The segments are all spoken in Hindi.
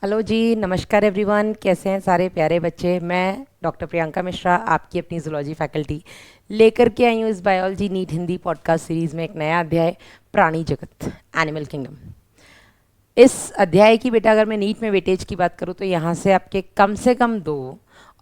हेलो जी, नमस्कार एवरीवन। कैसे हैं सारे प्यारे बच्चे। मैं डॉक्टर प्रियंका मिश्रा आपकी अपनी जूलॉजी फैकल्टी लेकर के आई हूँ इस biology NEET Hindi podcast series में एक नया अध्याय, प्राणी जगत, एनिमल किंगडम। इस अध्याय की बेटा अगर मैं नीट में वेटेज की बात करूँ तो यहाँ से आपके कम से कम 2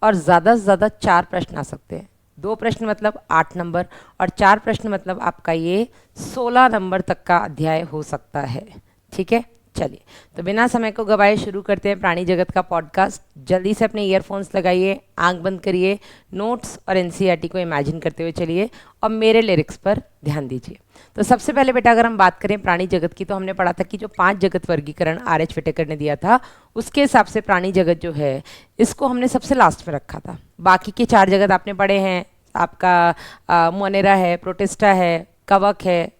और ज़्यादा से ज़्यादा 4 प्रश्न आ सकते हैं। 2 प्रश्न मतलब 8 नंबर और 4 प्रश्न मतलब आपका ये 16 नंबर तक का अध्याय हो सकता है। ठीक है, चलिए तो बिना समय को गवाए शुरू करते हैं प्राणी जगत का पॉडकास्ट। जल्दी से अपने ईयरफोन्स लगाइए, आंख बंद करिए, नोट्स और एनसीईआरटी को इमेजिन करते हुए चलिए और मेरे लिरिक्स पर ध्यान दीजिए। तो सबसे पहले बेटा अगर हम बात करें प्राणी जगत की तो हमने पढ़ा था कि जो 5 जगत वर्गीकरण आर.एच. विटेकर ने दिया था उसके हिसाब से प्राणी जगत जो है इसको हमने सबसे लास्ट में रखा था। बाकी के 4 जगत आपने पढ़े हैं, आपका मोनेरा है, प्रोटिस्टा है, कवक है,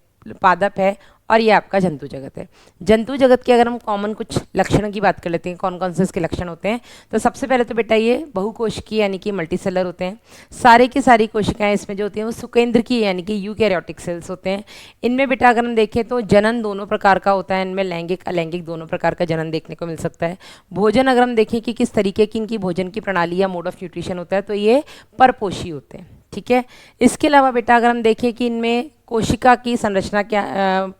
पादप है और ये आपका जंतु जगत है। जंतु जगत के अगर हम कॉमन कुछ लक्षणों की बात कर लेते हैं, कौन कौन से इसके लक्षण होते हैं, तो सबसे पहले तो बेटा ये बहुकोशिकीय यानी कि मल्टीसेलर होते हैं। सारे की सारी कोशिकाएं इसमें जो होती हैं वो सुकेंद्र की यानी कि यूकैरियोटिक सेल्स होते हैं। इनमें बेटा अगर हम देखें तो जनन दोनों प्रकार का होता है, इनमें लैंगिक अलैंगिक दोनों प्रकार का जनन देखने को मिल सकता है। भोजन अगर हम देखें कि किस तरीके की इनकी भोजन की प्रणाली या मोड ऑफ न्यूट्रिशन होता है तो ये परपोषी होते हैं। ठीक है, इसके अलावा बेटा अगर हम देखें कि इनमें कोशिका की संरचना क्या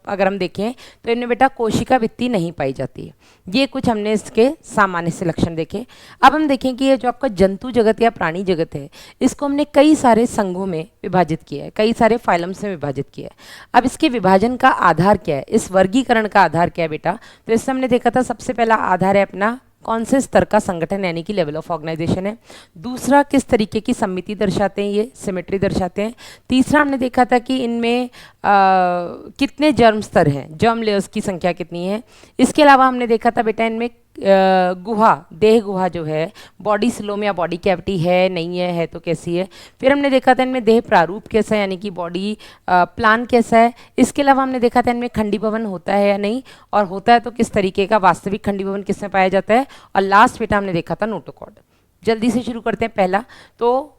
अगर हम देखें तो इनमें बेटा कोशिका भित्ति नहीं पाई जाती है। ये कुछ हमने इसके सामान्य से लक्षण देखे। अब हम देखें कि ये जो आपका जंतु जगत या प्राणी जगत है इसको हमने कई सारे संघों में विभाजित किया है, कई सारे फाइलम्स में विभाजित किया है। अब इसके विभाजन का आधार क्या है, इस वर्गीकरण का आधार क्या है बेटा, तो इससे हमने देखा था सबसे पहला आधार है अपना कौन से स्तर का संगठन यानी कि लेवल ऑफ ऑर्गेनाइजेशन है। दूसरा किस तरीके की समिति दर्शाते हैं, ये सिमेट्री दर्शाते हैं। तीसरा हमने देखा था कि इनमें कितने जर्म स्तर हैं, जर्म लेयर्स की संख्या कितनी है। इसके अलावा हमने देखा था बेटा इनमें गुहा, देह गुहा जो है, बॉडी सिलोम या बॉडी कैविटी है नहीं है तो कैसी है। फिर हमने देखा था इनमें देह प्रारूप कैसा है यानी कि बॉडी प्लान कैसा है। इसके अलावा हमने देखा था इनमें खंडीभवन होता है या नहीं, और होता है तो किस तरीके का वास्तविक खंडीभवन किसमें पाया जाता है। और लास्ट बेटा हमने देखा था नोटोकॉर्ड। जल्दी से शुरू करते हैं। पहला तो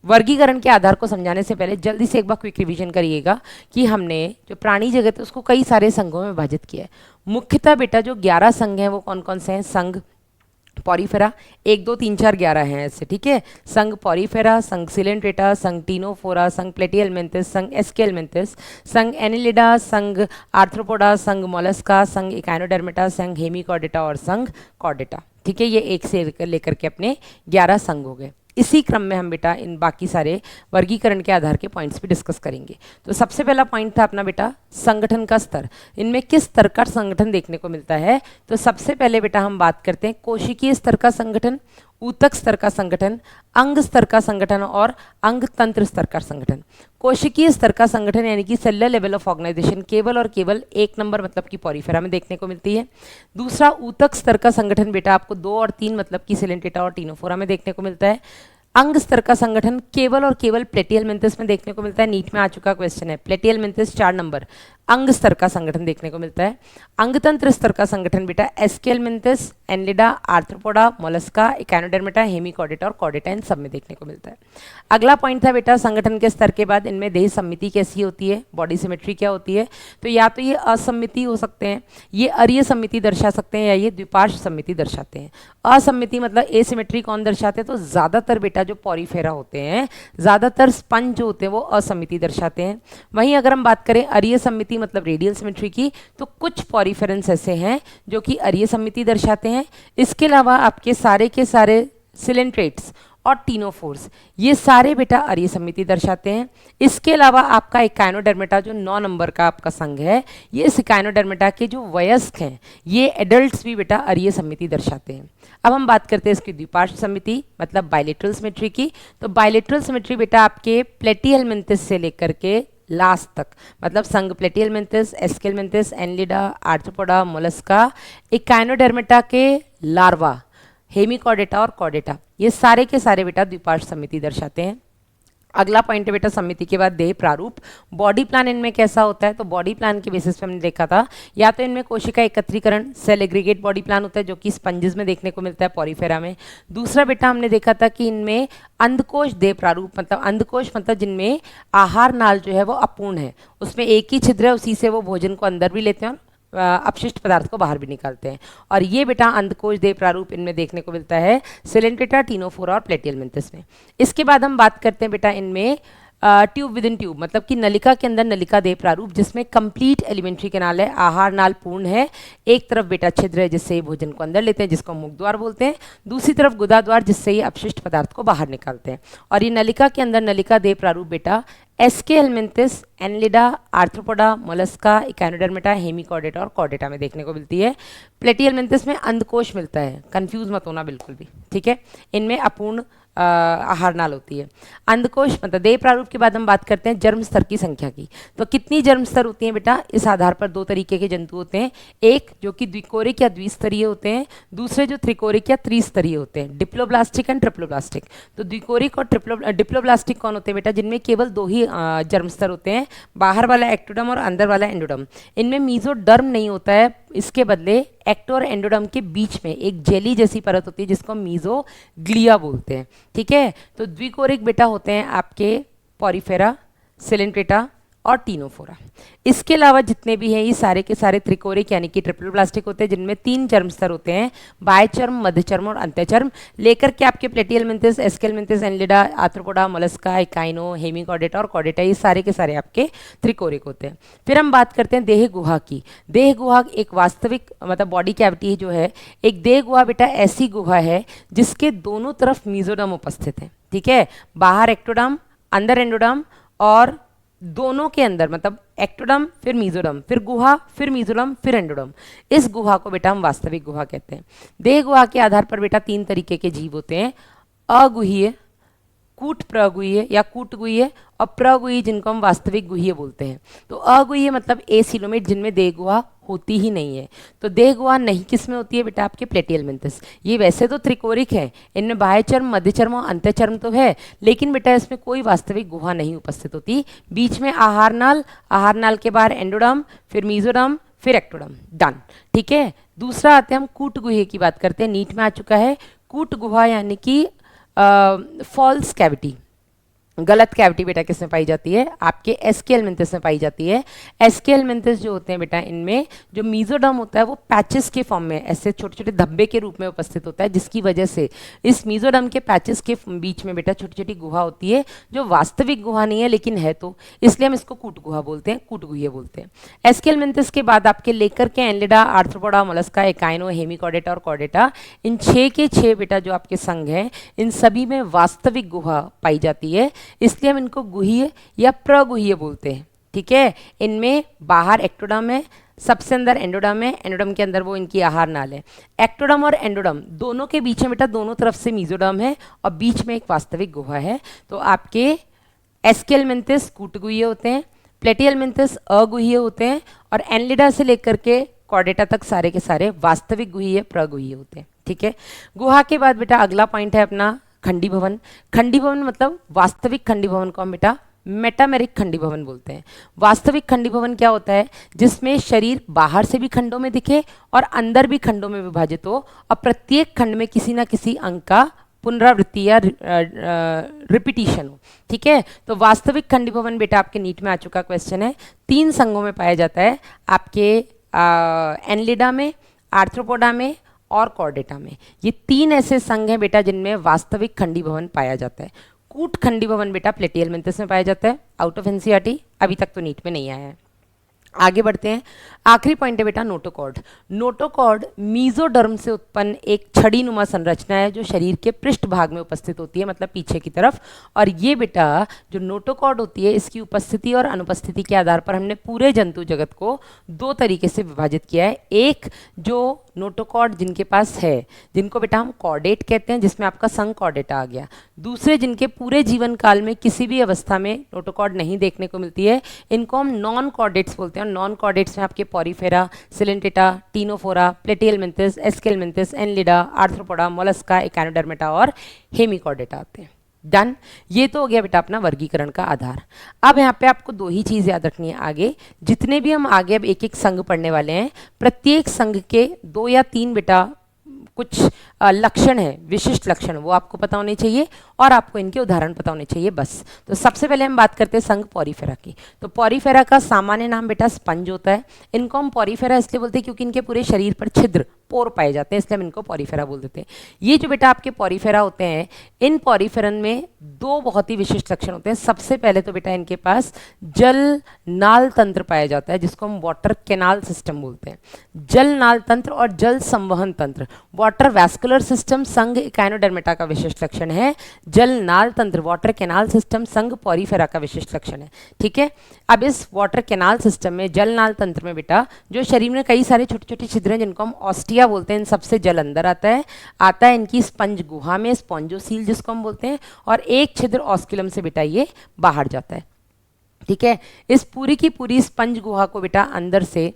वर्गीकरण के आधार को समझाने से पहले जल्दी से एक बार क्विक रिवीजन करिएगा कि हमने जो प्राणी जगत है उसको कई सारे संघों में विभाजित किया है। मुख्यतः बेटा जो 11 संघ हैं वो कौन कौन से हैं, संघ पॉरीफेरा, 1 2 3 4 11 हैं ऐसे। ठीक है, संघ पॉरीफेरा, संघ सिलेंट्रेटा, संघ टीनोफोरा, संघ प्लेटिहेलमिन्थिस, संघ एस्केलमिन्थिस, संघ एनिलिडा, संघ आर्थ्रोपोडा, संघ मोलस्का, संघ इकाइनोडर्मेटा, संघ हेमिकॉर्डेटा और संघ कॉर्डेटा। ठीक है, ये एक से लेकर के अपने 11 संघ हो गए। इसी क्रम में हम बेटा इन बाकी सारे वर्गीकरण के आधार के पॉइंट्स भी डिस्कस करेंगे। तो सबसे पहला पॉइंट था अपना बेटा संगठन का स्तर। इनमें किस स्तर का संगठन देखने को मिलता है, तो सबसे पहले बेटा हम बात करते हैं कोशिकीय स्तर का संगठन, ऊतक स्तर का संगठन, अंग स्तर का संगठन और अंग तंत्र स्तर का संगठन। कोशिकीय स्तर का संगठन यानी कि सेलुलर लेवल ऑफ ऑर्गेनाइजेशन केवल और केवल 1 नंबर मतलब कि पॉरीफेरा में देखने को मिलती है। दूसरा ऊतक स्तर का संगठन बेटा आपको 2 और 3 मतलब कि सिलेंट्रेटा और टीनोफोरा में देखने को मिलता है। अंग स्तर का संगठन केवल और केवल प्लेटिहेलमिन्थिस में देखने को मिलता है। नीट में आ चुका क्वेश्चन है, प्लेटिहेलमिन्थिस 4 नंबर अंग स्तर का संगठन देखने को मिलता है। अंगतंत्र स्तर का संगठन बेटा Aschelminthes, Annelida, Arthropoda, Mollusca, Echinodermata, Hemichordata और कॉर्डेटा इन सब में देखने को मिलता है। अगला पॉइंट था बेटा संगठन के स्तर के बाद इनमें देह समिति कैसी होती है, बॉडी सिमेट्री क्या होती है, तो या तो ये असमिति हो सकते हैं, ये अरीय समिति दर्शा सकते हैं या ये द्विपार्श्व समिति दर्शाते हैं। असमिति मतलब एसिमेट्री कौन दर्शाते हैं, तो ज़्यादातर बेटा जो पॉरीफेरा होते हैं, ज़्यादातर स्पंज जो होते हैं वो असमिति दर्शाते हैं। वहीं अगर हम बात करें अरीय समिति मतलब रेडियल सिमेट्री की, तो कुछ पॉरीफेरेंस ऐसे हैं जो कि अरीय समिति दर्शाते हैं। इसके अलावा आपके सारे के सारे सिलेंट्रेट्स और टीनोफोर्स ये सारे बेटा अरीय समिति दर्शाते हैं। इसके अलावा आपका इकाइनोडर्मेटा जो 9 नंबर का आपका संघ है, ये इस इकाइनोडर्मेटा के जो वयस्क हैं ये एडल्ट्स भी बेटा अरीय समिति दर्शाते हैं। अब हम बात करते हैं इसकी द्विपार्श्व समिति मतलब बायलेटरल सिमेट्री की। तो बायलेटरल सिमेट्री बेटा आपके प्लेटिहेलमिन्थिस से लेकर के लास्ट तक मतलब संघ प्लेटिहेलमिन्थिस, एस्केलमिन्थिस, एनलिडा, आर्थ्रोपोडा, मोलस्का, इकाइनोडर्मेटा के लार्वा, हेमिकॉर्डेटा और कॉर्डेटा ये सारे के सारे बेटा द्विपार्श्व समिति दर्शाते हैं। अगला पॉइंट है बेटा समिति के बाद देह प्रारूप। बॉडी प्लान इनमें कैसा होता है, तो बॉडी प्लान के बेसिस पे हमने देखा था या तो इनमें कोशिका एकत्रीकरण सेल एग्रीगेट बॉडी प्लान होता है जो कि स्पंजेस में देखने को मिलता है पॉरीफेरा में। दूसरा बेटा हमने देखा था कि इनमें अंधकोश देह प्रारूप मतलब अंधकोश मतलब जिनमें आहार नाल जो है वो अपूर्ण है, उसमें एक ही छिद्र है, उसी से वो भोजन को अंदर भी लेते हैं और अपशिष्ट पदार्थ को बाहर भी निकालते हैं। और ये बेटा अंधकोश देह प्रारूप इनमें देखने को मिलता है सिलेंट्रेटा, टीनोफोरा और प्लेटियलमिंथस में। इसके बाद हम बात करते हैं बेटा इनमें ट्यूब विद इन ट्यूब, मतलब कि नलिका के अंदर नलिका देह प्रारूप जिसमें कंप्लीट एलिमेंट्री कैनाल है, आहार नाल पूर्ण है। एक तरफ बेटा छिद्र है जिससे ये भोजन को अंदर लेते हैं, जिसको मुख द्वार बोलते हैं, दूसरी तरफ गुदा द्वार जिससे ये अपशिष्ट पदार्थ को बाहर निकालते हैं। और ये नलिका के अंदर नलिका देह प्रारूप बेटा Aschelminthes, Annelida, Arthropoda, Mollusca, Echinodermata, Hemichordata और कॉर्डेटा में देखने को मिलती है। प्लेटियलमिंथिस में अंधकोश मिलता है, कंफ्यूज मत होना बिल्कुल भी, ठीक है। इनमें अपूर्ण आहार नाल होती है। अंधकोश मतलब देह प्रारूप के बाद हम बात करते हैं जन्म स्तर की संख्या की। तो कितनी जन्म स्तर होती हैं बेटा, इस आधार पर दो तरीके के जंतु होते हैं, एक जो कि द्विकोरिक या द्विस्तरीय होते हैं, दूसरे जो त्रिकोरिक या त्रिस्तरीय होते हैं, डिप्लोब्लास्टिक एंड ट्रिप्लोब्लास्टिक। तो द्विकोरिक और डिप्लोब्लास्टिक कौन होते हैं बेटा, जिनमें केवल दो ही जन्म स्तर होते हैं, बाहर वाला एक्टोडर्म और अंदर वाला एंडोडर्म। इनमें मीजोडर्म नहीं होता है, इसके बदले एक्टो और एंडोडर्म के बीच में एक जेली जैसी परत होती है जिसको मीजोग्लिया बोलते हैं, ठीक है। तो द्विकोरिक बेटा होते हैं आपके पॉरीफेरा, सिलेंट्रेटा और टीनोफोरा। इसके अलावा जितने भी हैं ये सारे के सारे त्रिकोरिक यानी कि ट्रिपल प्लास्टिक होते हैं, जिनमें तीन चर्म स्तर होते हैं, बाह्य चर्म, मध्य चर्म और अंत्यचर्म, लेकर के आपके प्लेटियलमिंथिस, Aschelminthes, Annelida, Arthropoda, Mollusca, इकाइनो, Hemichordata और कॉर्डेटा, ये सारे के सारे आपके त्रिकोरिक होते हैं। फिर हम बात करते हैं देह गुहा की। देह गुहा एक वास्तविक मतलब बॉडी कैविटी जो है, एक देह गुहा बेटा ऐसी गुहा है जिसके दोनों तरफ मीजोडर्म उपस्थित है, ठीक है। बाहर एक्टोडर्म, अंदर एंडोडर्म, और दोनों के अंदर मतलब एक्टोडर्म फिर मीजोडर्म फिर गुहा फिर मीजोडर्म फिर एंडोडर्म, इस गुहा को बेटा हम वास्तविक गुहा कहते हैं। देह गुहा के आधार पर बेटा तीन तरीके के जीव होते हैं, अगुहीय, कूट प्रगुहीय या कूटगुहीय और प्रगुहीय जिनको हम वास्तविक गुहीय बोलते हैं। तो अगुहीय मतलब एसिलोमेट जिनमें देह गुहा होती ही नहीं है। तो देह गुहा नहीं किस में होती है बेटा, आपके प्लेटियलमिंथिस। ये वैसे तो त्रिकोरिक है, इनमें बाह्य चर्म, मध्य चर्म और अंतःचर्म तो है, लेकिन बेटा इसमें कोई वास्तविक गुहा नहीं उपस्थित होती। बीच में आहार नाल, आहार नाल के बाहर एंडोडर्म, फिर मीजोडर्म, फिर एक्टोडर्म, डन, ठीक है। दूसरा आते हैं हम कूट गुहीय की बात करते हैं, नीट में आ चुका है कूट गुहा यानी कि फॉल्स कैविटी, गलत कैविटी बेटा किसमें पाई जाती है, आपके एस्केलमिंथिस में पाई जाती है। एस्केलमिंथिस जो होते हैं बेटा इनमें जो मीजोडर्म होता है वो पैचेस के फॉर्म में ऐसे छोटे छोटे धब्बे के रूप में उपस्थित होता है, जिसकी वजह से इस मीजोडर्म के पैचेस के बीच में बेटा छोटी छोटी गुहा होती है जो वास्तविक गुहा नहीं है लेकिन है, तो इसलिए हम इसको कूट गुहा बोलते हैं, कूटगुहीय बोलते हैं। एस्केलमिंथिस के बाद आपके लेकर के एनलिडा, आर्थ्रोपोडा, मोलस्का, इकाइनो, हेमिकॉर्डेटा और कॉर्डेटा, इन 6 के 6 बेटा जो आपके संघ हैं इन सभी में वास्तविक गुहा पाई जाती है, इसलिए हम इनको गुहीय या प्रगुहीय बोलते हैं, ठीक है। इनमें बाहर एक्टोडर्म है, सबसे अंदर एंडोडर्म है, एंडोडर्म के अंदर वो इनकी आहार नाल है। एक्टोडर्म और एंडोडर्म दोनों के बीच में बेटा दोनों तरफ से मीजोडर्म है और बीच में एक वास्तविक गुहा है। तो आपके एस्केलमिंथिस कूटगुहीय होते हैं, प्लेटियलमिंथिस अगुहीय होते हैं, और एनलिडा से लेकर के कॉर्डेटा तक सारे के सारे वास्तविक गुहीय प्रगुहीय होते हैं, ठीक है। गुहा के बाद बेटा अगला पॉइंट है अपना खंडी भवन। खंडी भवन मतलब वास्तविक खंडी भवन को हम बेटा मेटामेरिक खंडी भवन बोलते हैं। वास्तविक खंडी भवन क्या होता है, जिसमें शरीर बाहर से भी खंडों में दिखे और अंदर भी खंडों में विभाजित हो और प्रत्येक खंड में किसी ना किसी अंग का पुनरावृत्ति या रिपीटिशन हो, ठीक है। तो वास्तविक खंडी भवन बेटा आपके नीट में आ चुका क्वेश्चन है, 3 संघों में पाया जाता है, आपके एनलिडा में, आर्थ्रोपोडा में और कॉर्डेटा में। ये 3 ऐसे संघ हैं बेटा जिनमें वास्तविक खंडी भवन पाया जाता है। कूट खंडी भवन बेटा प्लेटियलमिंथिस में पाया जाता है, आउट ऑफ एनसीईआरटी, अभी तक तो नीट में नहीं आया है। आगे बढ़ते हैं, आखिरी पॉइंट है बेटा नोटोकॉर्ड। नोटोकॉर्ड मीजोडर्म से उत्पन्न एक छड़ी नुमा संरचना है जो शरीर के पृष्ठ भाग में उपस्थित होती है, मतलब पीछे की तरफ। और ये बेटा जो नोटोकॉर्ड होती है इसकी उपस्थिति और अनुपस्थिति के आधार पर हमने पूरे जंतु जगत को 2 तरीके से विभाजित किया है। एक जो नोटोकॉर्ड जिनके पास है, जिनको बेटा हम कॉर्डेट कहते हैं, जिसमें आपका संघ कॉर्डेटा आ गया। दूसरे जिनके पूरे जीवन काल में किसी भी अवस्था में नोटोकॉर्ड नहीं देखने को मिलती है, इनको हम नॉन कॉर्डेट्स बोलते हैं। नॉन कॉर्डेट्स में आपके Porifera, Coelenterata, Ctenophora, Platyhelminthes, Aschelminthes, Annelida, Arthropoda, Mollusca, Echinodermata और हेमिकॉर्डेटा आते हैं। डन, ये तो हो गया बेटा अपना वर्गीकरण का आधार। अब यहाँ पे आपको 2 ही चीज़ याद रखनी है, आगे जितने भी हम आगे अब एक एक संघ पढ़ने वाले हैं, प्रत्येक संघ के 2 या 3 बेटा कुछ लक्षण है, विशिष्ट लक्षण, वो आपको पता होने चाहिए और आपको इनके उदाहरण पता होने चाहिए बस। तो सबसे पहले हम बात करते हैं संघ पॉरीफेरा की। तो पॉरीफेरा का सामान्य नाम बेटा स्पंज होता है। इनको हम पॉरीफेरा इसलिए बोलते हैं क्योंकि इनके पूरे शरीर पर छिद्र, पोर पाए जाते हैं, इसलिए हम इनको पॉरीफेरा बोल देते हैं। ये जो बेटा आपके पॉरीफेरा होते हैं, इन पॉरीफेरन में दो बहुत ही विशिष्ट लक्षण होते हैं। सबसे पहले तो बेटा इनके पास जल नाल तंत्र पाया जाता है, जिसको हम वाटर कैनाल सिस्टम बोलते हैं। जल नाल तंत्र और जल संवहन तंत्र, वाटर वैस्कुलर सिस्टम संघ इकाइनोडर्मेटा का विशिष्ट लक्षण है। जल नाल तंत्र, वाटर कैनाल सिस्टम संघ पॉरीफेरा का विशिष्ट लक्षण है। ठीक है, अब इस वाटर कैनाल सिस्टम में, जल नाल तंत्र में बेटा जो शरीर में कई सारे छोटे छोटे छिद्र हैं जिनको हम ऑस्टिया बोलते हैं, इन सबसे जल अंदर आता है इनकी स्पंज गुहा में, स्पॉन्जोसील जिसको हम बोलते हैं, और एक छिद्र ऑस्कुलम से बेटा ये बाहर जाता है। ठीक है, इस पूरी की पूरी स्पंज गुहा को बेटा अंदर से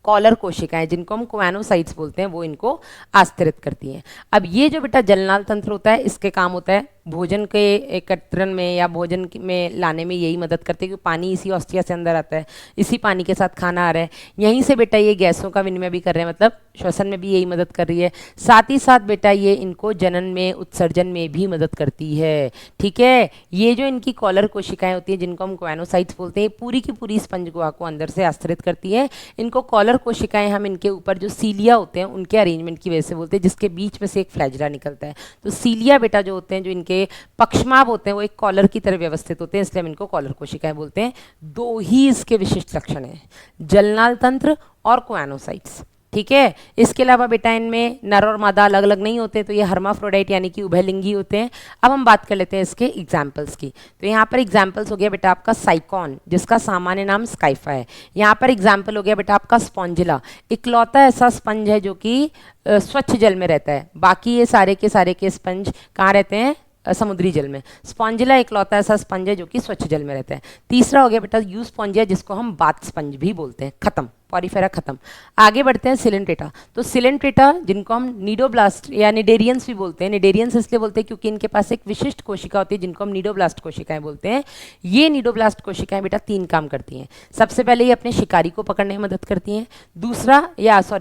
कॉलर कोशिकाएं, जिनको हम कोएनोसाइट्स बोलते हैं, वो इनको आस्तरित करती हैं। अब ये जो बेटा जलनाल तंत्र होता है, इसके काम होता है भोजन के एकत्रण में या भोजन में लाने में यही मदद करते हैं, क्योंकि पानी इसी ऑस्टिया से अंदर आता है, इसी पानी के साथ खाना आ रहा है, यहीं से बेटा ये गैसों का विनिमय भी कर रहे हैं, मतलब श्वसन में भी यही मदद कर रही है। साथ ही साथ बेटा ये इनको जनन में, उत्सर्जन में भी मदद करती है। ठीक है, ये जो इनकी कॉलर कोशिकाएं होती हैं, जिनको हम कोएनोसाइट्स बोलते हैं, पूरी की पूरी स्पंज गुहा को अंदर से आस्तरित करती है। इनको कॉलर कोशिकाएं हम इनके ऊपर जो सीलिया होते हैं उनके अरेंजमेंट की वजह से बोलते हैं, जिसके बीच में से एक फ्लैजिला निकलता है। तो सीलिया बेटा जो होते हैं, जो इनके पक्षमाभ होते हैं, वो एक कॉलर की तरह व्यवस्थित होते हैं, इसलिए हम इनको कॉलर कोशिकाएं बोलते हैं। दो ही इसके विशिष्ट लक्षण हैं, जलनाल तंत्र और कोएनोसाइट्स। ठीक है, इसके अलावा बेटा इनमें नर और मादा अलग अलग नहीं होते, तो ये हर्माफ्रोडाइट यानी कि उभयलिंगी होते हैं। अब हम बात कर लेते हैं इसके एग्जाम्पल्स की। तो यहाँ पर एग्जाम्पल्स हो गया बेटा आपका साइकॉन, जिसका सामान्य नाम स्काइफा है। यहाँ पर एग्जाम्पल हो गया बेटा आपका स्पॉन्जिला, इकलौता ऐसा स्पंज है जो कि स्वच्छ जल में रहता है। बाकी ये सारे के स्पंज कहाँ रहते हैं? समुद्री जल में। स्पॉन्जिला इकलौता ऐसा स्पंज है जो कि स्वच्छ जल में रहता है। तीसरा हो गया बेटा यूस्पॉन्जिया, जिसको हम बाथ स्पंज भी बोलते हैं। खत्म, पॉरीफेरा खत्म। आगे बढ़ते हैं सिलेंट्रेटा। तो सिलेंट्रेटा, जिनको हम नीडोब्लास्ट या निडेरियंस भी बोलते हैं, निडेरियंस इसलिए बोलते हैं क्योंकि इनके पास एक विशिष्ट कोशिका होती है जिनको हम नीडोब्लास्ट कोशिकाएं बोलते हैं। ये नीडोब्लास्ट कोशिकाएं बेटा तीन काम करती हैं। सबसे पहले ये अपने शिकारी को पकड़ने में मदद करती हैं,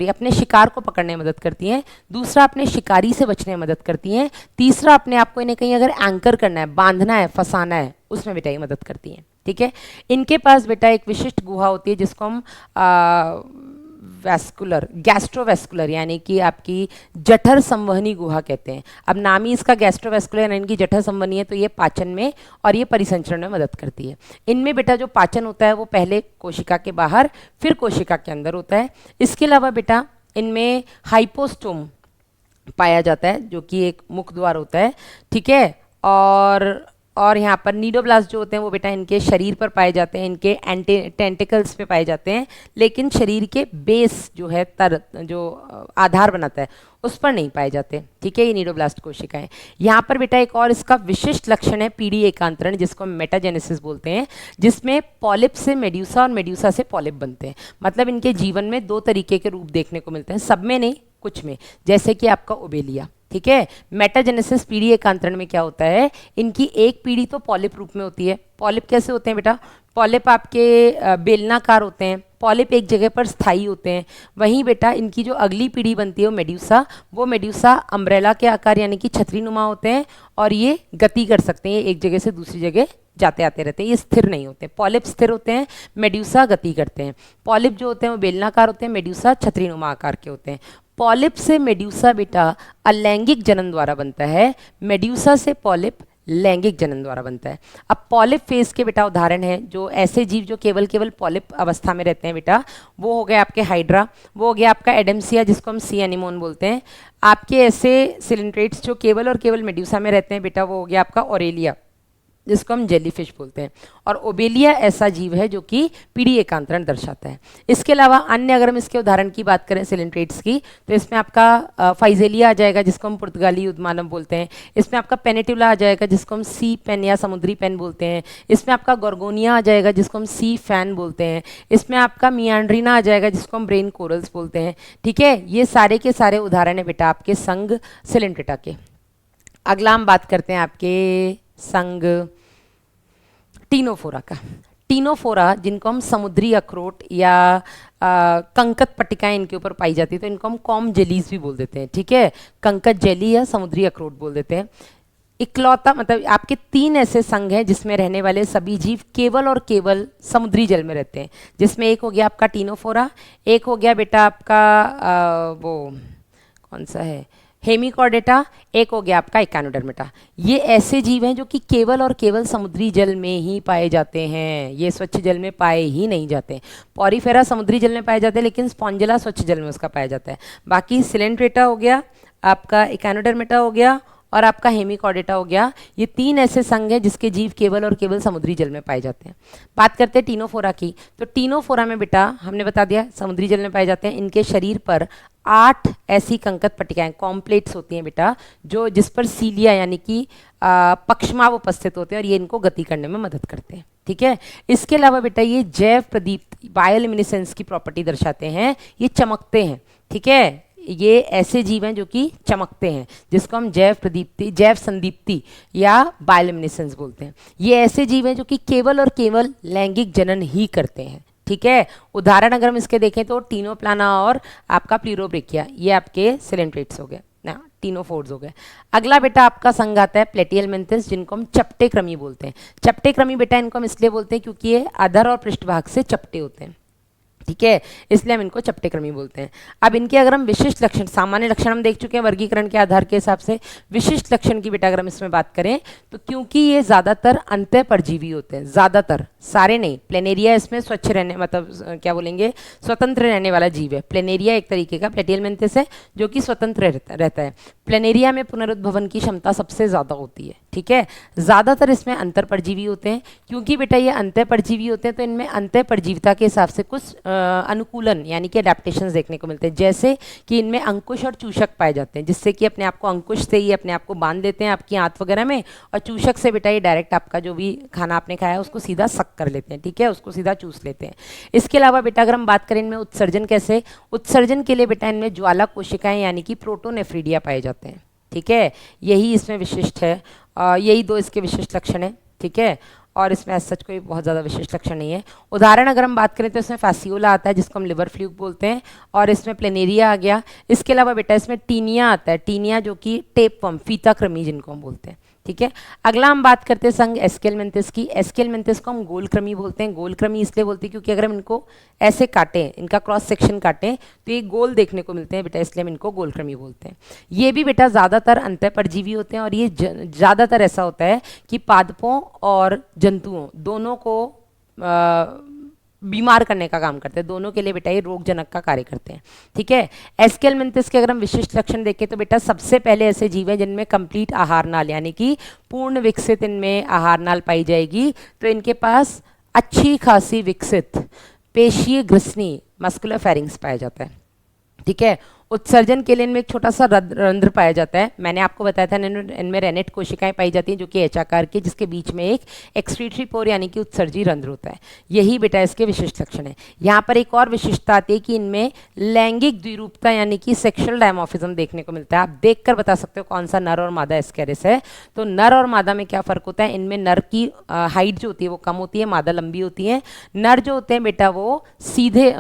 अपने शिकार को पकड़ने में मदद करती हैं। दूसरा, अपने शिकारी से बचने में मदद करती हैं। तीसरा, अपने आप को इन्हें कहीं अगर एंकर करना है, बांधना है, फंसाना है, उसमें बेटा ये मदद करती हैं। ठीक है, इनके पास बेटा एक विशिष्ट गुहा होती है जिसको हम वैस्कुलर, गैस्ट्रोवैस्कुलर यानी कि आपकी जठर संवहनी गुहा कहते हैं। अब नाम ही इसका गैस्ट्रोवैस्कुलर यानी इनकी जठर संवहनी है, तो ये पाचन में और ये परिसंचरण में मदद करती है। इनमें बेटा जो पाचन होता है वो पहले कोशिका के बाहर फिर कोशिका के अंदर होता है। इसके अलावा बेटा इनमें हाइपोस्टोम पाया जाता है जो कि एक मुख द्वार होता है। ठीक है, और यहाँ पर नीडोब्लास्ट जो होते हैं वो बेटा इनके शरीर पर पाए जाते हैं, इनके टेंटिकल्स पे पाए जाते हैं, लेकिन शरीर के बेस जो है जो आधार बनाता है उस पर नहीं पाए जाते। ठीक है, ये नीडोब्लास्ट कोशिकाएं। यहाँ पर बेटा एक और इसका विशिष्ट लक्षण है पीढ़ी एकांतरण, जिसको मेटाजेनेसिस बोलते हैं, जिसमें पॉलिप से मेड्यूसा और मेड्यूसा से पॉलिप बनते हैं। मतलब इनके जीवन में दो तरीके के रूप देखने को मिलते हैं, सब में नहीं, कुछ में, जैसे कि आपका ओबेलिया। ठीक है, मेटाजेनेसिस पीढ़ी एकांतरण में क्या होता है, इनकी एक पीढ़ी तो पॉलिप रूप में होती है। पॉलिप कैसे होते हैं बेटा? पॉलिप आपके बेलनाकार होते हैं, पॉलिप एक जगह पर स्थायी होते हैं। वहीं बेटा इनकी जो अगली पीढ़ी बनती है वो मेड्यूसा अम्ब्रेला के आकार यानी कि छतरी नुमा होते हैं, और ये गति कर सकते हैं, एक जगह से दूसरी जगह जाते आते रहते हैं, ये स्थिर नहीं होते। पॉलिप स्थिर होते हैं, मेड्यूसा गति करते हैं। पॉलिप जो होते हैं वो बेलनाकार होते हैं, मेड्यूसा छतरी नुमा आकार के होते हैं। पॉलिप से मेड्यूसा बेटा अलैंगिक जनन द्वारा बनता है, मेड्यूसा से पॉलिप लैंगिक जनन द्वारा बनता है। अब पॉलिप फेज के बेटा उदाहरण है जो ऐसे जीव जो केवल पॉलिप अवस्था में रहते हैं बेटा, वो हो गया आपके हाइड्रा, वो हो गया आपका एडम्सिया जिसको हम सी एनिमोन बोलते हैं। आपके ऐसे सिलेंट्रेट्स जो केवल और केवल मेड्यूसा में रहते हैं बेटा, वो हो गया आपका ऑरेलिया जिसको हम जेलीफिश बोलते हैं, और ओबेलिया ऐसा जीव है जो कि पीढ़ी एकांतरण दर्शाता है। इसके अलावा अन्य अगर हम इसके उदाहरण की बात करें सिलेंट्रेट्स की, तो इसमें आपका फाइजेलिया आ जाएगा जिसको हम पुर्तगाली उद्मानव बोलते हैं। इसमें आपका पेनेटुला आ जाएगा जिसको हम सी पेन या समुद्री पेन बोलते हैं। इसमें आपका गोर्गोनिया आ जाएगा जिसको हम सी फैन बोलते हैं। इसमें आपका मियांड्रीना आ जाएगा जिसको हम ब्रेन कोरल्स बोलते हैं। ठीक है, ये सारे के सारे उदाहरण है बेटा आपके संघ सिलेंट्रेटा के। अगला हम बात करते हैं आपके संघ टीनोफोरा का। टीनोफोरा जिनको हम समुद्री अखरोट या कंकत पट्टिकाएं इनके ऊपर पाई जाती है, तो इनको हम कॉम जेलीज भी बोल देते हैं, ठीक है, कंकत जेली या समुद्री अखरोट बोल देते हैं। इकलौता मतलब आपके 3 ऐसे संघ हैं जिसमें रहने वाले सभी जीव केवल और केवल समुद्री जल में रहते हैं, जिसमें एक हो गया आपका टीनोफोरा, एक हो गया बेटा आपका वो कौन सा है हेमिकॉर्डेटा, एक हो गया आपका इकानोडर्मेटा। ये ऐसे जीव हैं जो कि केवल और केवल समुद्री जल में ही पाए जाते हैं, ये स्वच्छ जल में पाए ही नहीं जाते। पॉरीफेरा समुद्री जल में पाए जाते हैं, लेकिन स्पॉन्जिला स्वच्छ जल में उसका पाया जाता है। बाकी सिलेंट्रेटा हो गया, आपका इकानोडर्मेटा हो गया और आपका हेमिकॉर्डेटा हो गया। ये 3 ऐसे संघ हैं जिसके जीव केवल और केवल समुद्री जल में पाए जाते हैं। बात करते हैं टीनोफोरा की, तो टीनोफोरा में बेटा हमने बता दिया समुद्री जल में पाए जाते हैं। इनके शरीर पर 8 ऐसी कंकत पट्टिकाएं कॉम्प्लेट्स होती हैं बेटा, जो जिस पर सीलिया यानी कि पक्षमाव उपस्थित होते हैं और ये इनको गति करने में मदद करते हैं, ठीक है। इसके अलावा बेटा ये जैव प्रदीप्ति बायोल्यूमिनेसेंस की प्रॉपर्टी दर्शाते हैं, ये चमकते हैं, ठीक है। ये ऐसे जीव हैं जो कि चमकते हैं, जिसको हम जैव प्रदीप्ति जैव संदीप्ति या बायोल्यूमिनेसेंस बोलते हैं। ये ऐसे जीव हैं जो कि केवल और केवल लैंगिक जनन ही करते हैं, ठीक है। उदाहरण अगर हम इसके देखें तो टीनोप्लाना और आपका प्लूरोब्रेकिया, ये आपके सिलेंट्रेट्स हो गए ना, टीनोफोर्स हो गए। अगला बेटा आपका संघ आता है प्लेटियलमेंथिस, जिनको हम चपटे क्रमी बोलते हैं। चपटे क्रमी बेटा इनको हम इसलिए बोलते हैं क्योंकि ये अधर और पृष्ठभाग से चपटे होते हैं, ठीक है, इसलिए हम इनको चपटे क्रमी बोलते हैं। अब इनके अगर हम विशिष्ट लक्षण, सामान्य लक्षण हम देख चुके हैं वर्गीकरण के आधार के हिसाब से, विशिष्ट लक्षण की बेटा अगर हम इसमें बात करें तो क्योंकि ये ज़्यादातर अंतः परजीवी होते हैं, ज़्यादातर, सारे नहीं, प्लेनेरिया इसमें स्वच्छ रहने मतलब क्या बोलेंगे स्वतंत्र रहने वाला जीव है। प्लेनेरिया एक तरीके का प्लेटियलमेंथिस है जो कि स्वतंत्र रहता है। प्लेनेरिया में पुनरुद्भवन की क्षमता सबसे ज़्यादा होती है, ठीक है। ज़्यादातर इसमें अंतर परजीवी होते हैं। क्योंकि बेटा ये अंतर परजीवी होते हैं तो इनमें अंतर परजीविता के हिसाब से कुछ अनुकूलन यानी कि अडेप्टेशंस देखने को मिलते हैं, जैसे कि इनमें अंकुश और चूषक पाए जाते हैं, जिससे कि अपने आप को अंकुश से ही अपने आप को बांध देते हैं आपकी आंत वगैरह में, और चूषक से बेटा ये डायरेक्ट आपका जो भी खाना आपने खाया उसको सीधा सक कर लेते हैं, ठीक है, उसको सीधा चूस लेते हैं। इसके अलावा बेटा अगर हम बात करें इनमें उत्सर्जन कैसे, उत्सर्जन के लिए बेटा इनमें ज्वाला कोशिकाएं यानी कि प्रोटोनेफ्रीडिया पाए जाते हैं, ठीक है, यही इसमें विशिष्ट है। यही 2 इसके विशिष्ट लक्षण हैं, ठीक है, और इसमें सच कोई बहुत ज़्यादा विशिष्ट लक्षण नहीं है। उदाहरण अगर हम बात करें तो इसमें फैसियोला आता है जिसको हम लिवर फ्लूक बोलते हैं, और इसमें प्लेनेरिया आ गया। इसके अलावा बेटा इसमें टीनिया आता है, टीनिया जो कि टेपवर्म फीता कृमि जिनको हम बोलते हैं, ठीक है। अगला हम बात करते हैं संघ एस्केलमेंथिस की। एस्केलमेंथिस को हम गोलक्रमी बोलते हैं। गोलक्रमी इसलिए बोलते हैं क्योंकि अगर हम इनको ऐसे काटें, इनका क्रॉस सेक्शन काटें तो ये गोल देखने को मिलते हैं बेटा, इसलिए हम इनको गोलक्रमी बोलते हैं। ये भी बेटा ज़्यादातर अंतः परजीवी होते हैं, और ये ज़्यादातर ऐसा होता है कि पादपों और जंतुओं दोनों को बीमार करने का काम करते हैं, दोनों के लिए बेटा ये रोगजनक का कार्य करते हैं, ठीक है। एस्केलमेंथिस के अगर हम विशिष्ट लक्षण देखें तो बेटा सबसे पहले ऐसे जीव हैं जिनमें कंप्लीट आहार नाल यानी कि पूर्ण विकसित इनमें आहार नाल पाई जाएगी। तो इनके पास अच्छी खासी विकसित पेशीय ग्रसनी मस्कुलर फेरिंग्स पाया जाता है, ठीक है। उत्सर्जन के लिए इनमें एक छोटा सा रंध्र पाया जाता है। मैंने आपको बताया था इनमें रेनेट कोशिकाएं पाई जाती हैं जो कि एच आकार की, जिसके बीच में एक एक्सक्रीटरी पोर यानी कि उत्सर्जी रंध्र होता है। यही बेटा इसके विशिष्ट लक्षण है। यहाँ पर एक और विशिष्टता आती है कि इनमें लैंगिक द्विरूपता यानी कि सेक्सुअल डायमॉर्फिज्म देखने को मिलता है। आप देखकर बता सकते हो कौन सा नर और मादा एस्केरिस है। तो नर और मादा में क्या फ़र्क होता है, इनमें नर की हाइट जो होती है वो कम होती है, मादा लंबी होती है। नर जो होते हैं बेटा वो सीधे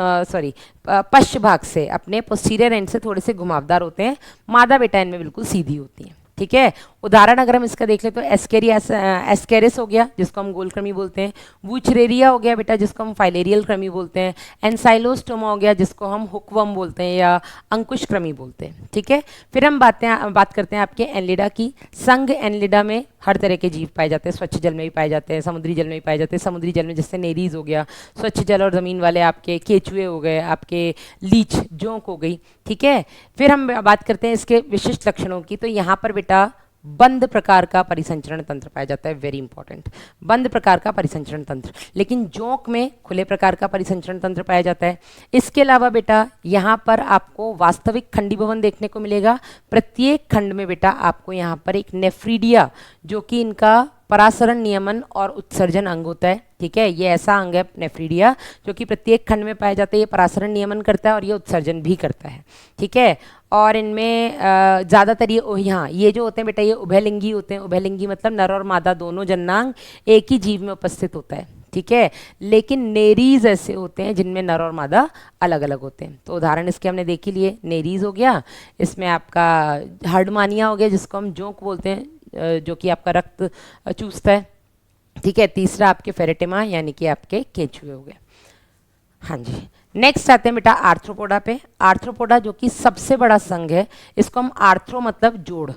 पश्च भाग से अपने पोस्टीरियर एंड से थोड़े से घुमावदार होते हैं, मादा बेटा इनमें बिल्कुल सीधी होती है, ठीक है। उदाहरण अगर हम इसका देख ले तो एस्केरिस हो गया जिसको हम गोलक्रमी बोलते हैं, वुचरेरिया हो गया बेटा जिसको हम फाइलेरियल क्रमी बोलते हैं, एनसाइलोस्टोमा हो गया जिसको हम हुकवर्म बोलते हैं या अंकुश क्रमी बोलते हैं, ठीक है। फिर हम बात करते हैं आपके एनलिडा की। संघ एनलिडा में हर तरह के जीव पाए जाते हैं, स्वच्छ जल में भी पाए जाते हैं, समुद्री जल में भी पाए जाते हैं। समुद्री जल में जैसे नेरीज हो गया, स्वच्छ जल और ज़मीन वाले आपके केचुए हो गए, आपके लीच जोंक हो गई, ठीक है। फिर हम बात करते हैं इसके विशिष्ट लक्षणों की। तो यहाँ पर बेटा बंद प्रकार का परिसंचरण तंत्र पाया जाता है, वेरी इंपॉर्टेंट, बंद प्रकार का परिसंचरण तंत्र। लेकिन जोंक में खुले प्रकार का परिसंचरण तंत्र पाया जाता है। इसके अलावा बेटा यहाँ पर आपको वास्तविक खंडी भवन देखने को मिलेगा। प्रत्येक खंड में बेटा आपको यहाँ पर एक नेफ्रीडिया जो कि इनका परासरण नियमन और उत्सर्जन अंग होता है, ठीक है। ये ऐसा अंग है नेफ्रीडिया जो कि प्रत्येक खंड में पाया जाता है। ये परासरण नियमन करता है और ये उत्सर्जन भी करता है, ठीक है। और इनमें ज़्यादातर ये जो होते हैं बेटा ये उभयलिंगी होते हैं। उभयलिंगी मतलब नर और मादा दोनों जननांग एक ही जीव में उपस्थित होता है, ठीक है। लेकिन नेरीज ऐसे होते हैं जिनमें नर और मादा अलग अलग होते हैं। तो उदाहरण इसके हमने देख ही लिए, नेरीज हो गया, इसमें आपका हर्डमानिया हो गया जिसको हम जोंक बोलते हैं, जो कि आपका रक्त चूसता है, ठीक है। तीसरा आपके फेरेटिमा यानी कि आपके केंचुए हो गए। हाँ जी, नेक्स्ट आते हैं बेटा आर्थ्रोपोडा पे। आर्थ्रोपोडा जो कि सबसे बड़ा संघ है, इसको हम आर्थ्रो मतलब जोड़,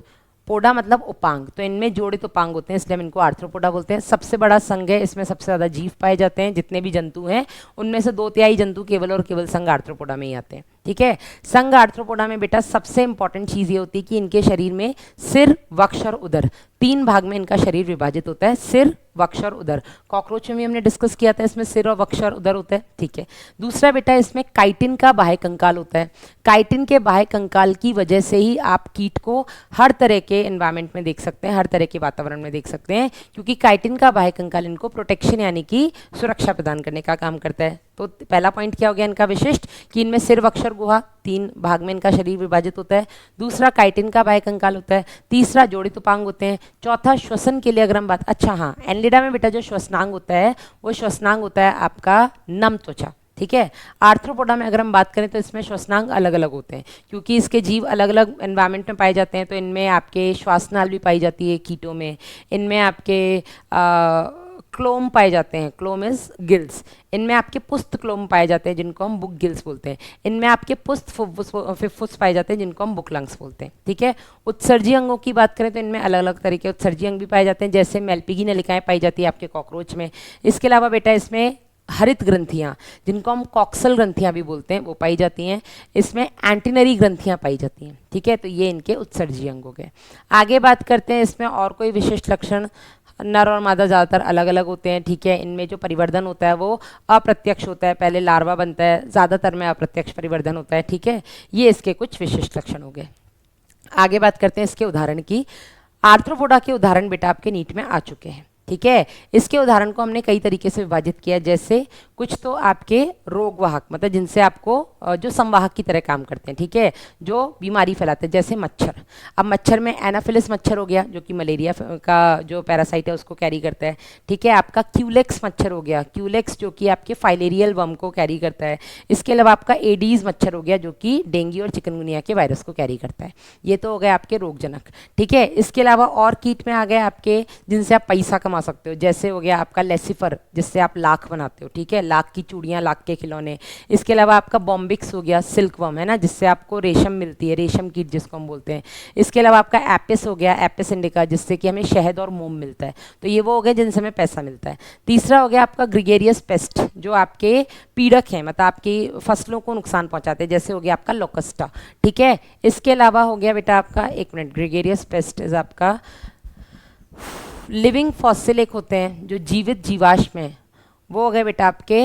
पोडा मतलब उपांग, तो इनमें जोड़ित उपांग होते हैं, इसलिए हम इनको आर्थ्रोपोडा बोलते हैं। सबसे बड़ा संघ है, इसमें सबसे ज़्यादा जीव पाए जाते हैं। जितने भी जंतु हैं उनमें से 2/3 जंतु केवल और केवल संघ आर्थ्रोपोडा में ही आते हैं, ठीक है। संघ आर्थ्रोपोडा में बेटा सबसे इंपॉर्टेंट चीज़ ये होती है कि इनके शरीर में सिर, वक्ष और उदर, 3 भाग में इनका शरीर विभाजित होता है, सिर, वक्ष और उदर। कॉकरोच में भी हमने डिस्कस किया था, इसमें सिर और वक्ष और उदर होता है, ठीक है। दूसरा बेटा इसमें काइटिन का बाह्य कंकाल होता है। काइटिन के बाह्य कंकाल की वजह से ही आप कीट को हर तरह के एनवायरमेंट में देख सकते हैं, हर तरह के वातावरण में देख सकते हैं, क्योंकि काइटिन का बाह्य कंकाल इनको प्रोटेक्शन यानी कि सुरक्षा प्रदान करने का काम करता है। तो पहला पॉइंट क्या हो गया इनका विशिष्ट, कि इनमें सिर, वक्ष और गुहा 3 भाग में इनका शरीर विभाजित होता है। दूसरा काइटिन का बाह्य कंकाल होता है। तीसरा जोड़ित उपांग होते हैं। चौथा श्वसन के लिए अगर हम बात, अच्छा हाँ, एनलिडा में बेटा जो श्वसनांग होता है वो श्वसनांग होता है आपका नम त्वचा, ठीक है। आर्थ्रोपोडा में अगर हम बात करें तो इसमें श्वसनांग अलग अलग होते हैं, क्योंकि इसके जीव अलग अलग एनवायरनमेंट में पाए जाते हैं। तो इनमें आपके श्वासनाल भी पाई जाती है कीटों में, इनमें आपके क्लोम पाए जाते हैं, क्लोम इज गिल्स, इनमें आपके पुस्त क्लोम पाए जाते हैं जिनको हम बुक गिल्स बोलते हैं, इनमें आपके पुस्त फिफ्फुस पाए जाते हैं जिनको हम बुक लंग्स बोलते हैं, ठीक है। उत्सर्जी अंगों की बात करें तो इनमें अलग अलग तरीके उत्सर्जी अंग भी पाए जाते हैं, जैसे मेल्पिगी नलिकाएं पाई जाती है आपके कॉकरोच में। इसके अलावा बेटा इसमें हरित ग्रंथियाँ जिनको हम कॉक्सल ग्रंथियाँ भी बोलते हैं वो पाई जाती हैं। इसमें एंटीनरी ग्रंथियाँ पाई जाती हैं, ठीक है। तो ये इनके उत्सर्जी अंग हो गए। आगे बात करते हैं इसमें और कोई विशिष्ट लक्षण। नर और मादा ज़्यादातर अलग अलग होते हैं, ठीक है। इनमें जो परिवर्धन होता है वो अप्रत्यक्ष होता है, पहले लार्वा बनता है, ज़्यादातर में अप्रत्यक्ष परिवर्धन होता है, ठीक है। ये इसके कुछ विशिष्ट लक्षण हो गए। आगे बात करते हैं इसके उदाहरण की। आर्थ्रोपोडा के उदाहरण बेटा आपके नीट में आ चुके हैं, ठीक है। इसके उदाहरण को हमने कई तरीके से विभाजित किया, जैसे कुछ तो आपके रोगवाहक, मतलब जिनसे आपको जो संवाहक की तरह काम करते हैं, ठीक है, जो बीमारी फैलाते हैं, जैसे मच्छर। अब मच्छर में एनाफिलिस मच्छर हो गया जो कि मलेरिया का जो पैरासाइट है उसको कैरी करता है, ठीक है। आपका क्यूलेक्स मच्छर हो गया, क्यूलेक्स जो कि आपके फाइलेरियल वर्म को कैरी करता है। इसके अलावा आपका एडीज मच्छर हो गया जो कि डेंगू और चिकनगुनिया के वायरस को कैरी करता है। ये तो हो गए आपके रोगजनक, ठीक है। इसके अलावा और कीट में आ गए आपके जिनसे आप पैसा कमा सकते हो, जैसे हो गया आपका लेसिफर जिससे आप लाख बनाते हो, ठीक है, लाख की चूड़ियाँ, लाख के खिलौने। इसके अलावा आपका बॉम्बिक्स हो गया, सिल्क वर्म है ना, जिससे आपको रेशम मिलती है, रेशम कीट जिसको हम बोलते हैं। इसके अलावा आपका एपिस हो गया, एपिस इंडिका, जिससे कि हमें शहद और मोम मिलता है। तो ये वो हो गए जिनसे हमें पैसा मिलता है। तीसरा हो गया आपका ग्रिगेरियस पेस्ट जो आपके पीड़क हैं, मतलब आपकी फसलों को नुकसान पहुंचाते हैं, जैसे हो गया आपका लोकस्टा, ठीक है। इसके अलावा हो गया बेटा आपका, एक मिनट, ग्रिगेरियस पेस्ट इज आपका लिविंग फॉसिल एक होते हैं जो जीवित जीवाश्म हैं, वो हो गए बेटा आपके,